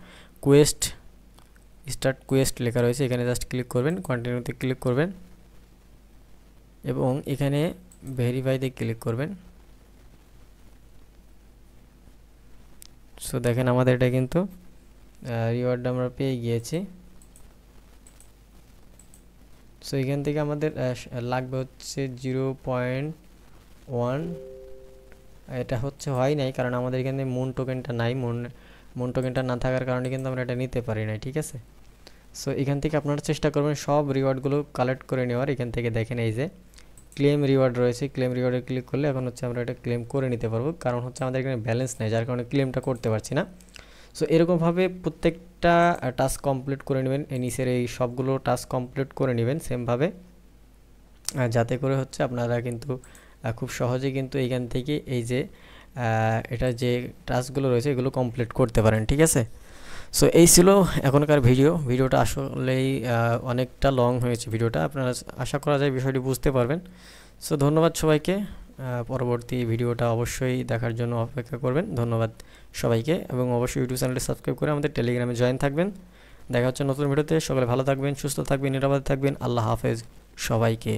কোয়েস্ট স্টার্ট কোয়েস্ট লেখা রয়েছে, এখানে জাস্ট ক্লিক করবেন, কন্টিনিউতে ক্লিক করবেন এবং এখানে ভেরিফাইতে ক্লিক করবেন। সো দেখেন আমাদের এটা কিন্তু রিওয়ার্ড আমরা পেয়ে গিয়েছি। সো এখান থেকে আমাদের লাগবে হচ্ছে 0.1, এটা হচ্ছে হয় নাই কারণ আমাদের এখানে মুন টোকেনটা নাই, মুন টোকেনটা না থাকার কারণে কিন্তু আমরা এটা নিতে পারি না, ঠিক আছে। সো এখান থেকে আপনারা চেষ্টা করবেন সব রিওয়ার্ডগুলো কালেক্ট করে নেওয়ার। এখান থেকে দেখেন এই যে ক্লেম রিওয়ার্ড রয়েছে, ক্লেম রিওয়ার্ডে ক্লিক করলে এখন হচ্ছে আমরা এটা ক্লেম করে নিতে পারবো, কারণ হচ্ছে আমাদের এখানে ব্যালেন্স নেই যার কারণে ক্লেমটা করতে পারছি না। সো এরকমভাবে প্রত্যেকটা টাস্ক কমপ্লিট করে নেবেন, নিচের এই সবগুলো টাস্ক কমপ্লিট করে নেবেন সেমভাবে, যাতে করে হচ্ছে আপনারা কিন্তু খুব সহজে কিন্তু এইখান থেকে এই যে এটা যে টাস্কগুলো রয়েছে এগুলো কমপ্লিট করতে পারেন, ঠিক আছে। সো এই ছিল এখনকার ভিডিওটা আসলেই অনেকটা লং হয়েছে ভিডিওটা, আপনারা আশা করা যায় বিষয়টি বুঝতে পারবেন। সো ধন্যবাদ সবাইকে, পরবর্তী ভিডিওটা অবশ্যই দেখার জন্য অপেক্ষা করবেন। ধন্যবাদ সবাইকে, এবং অবশ্যই ইউটিউব চ্যানেলটি সাবস্ক্রাইব করে আমাদের টেলিগ্রামে জয়েন থাকবেন। দেখা হচ্ছে নতুন ভিডিওতে, সকলে ভালো থাকবেন, সুস্থ থাকবেন, নিরাপদে থাকবেন। আল্লাহ হাফেজ সবাইকে।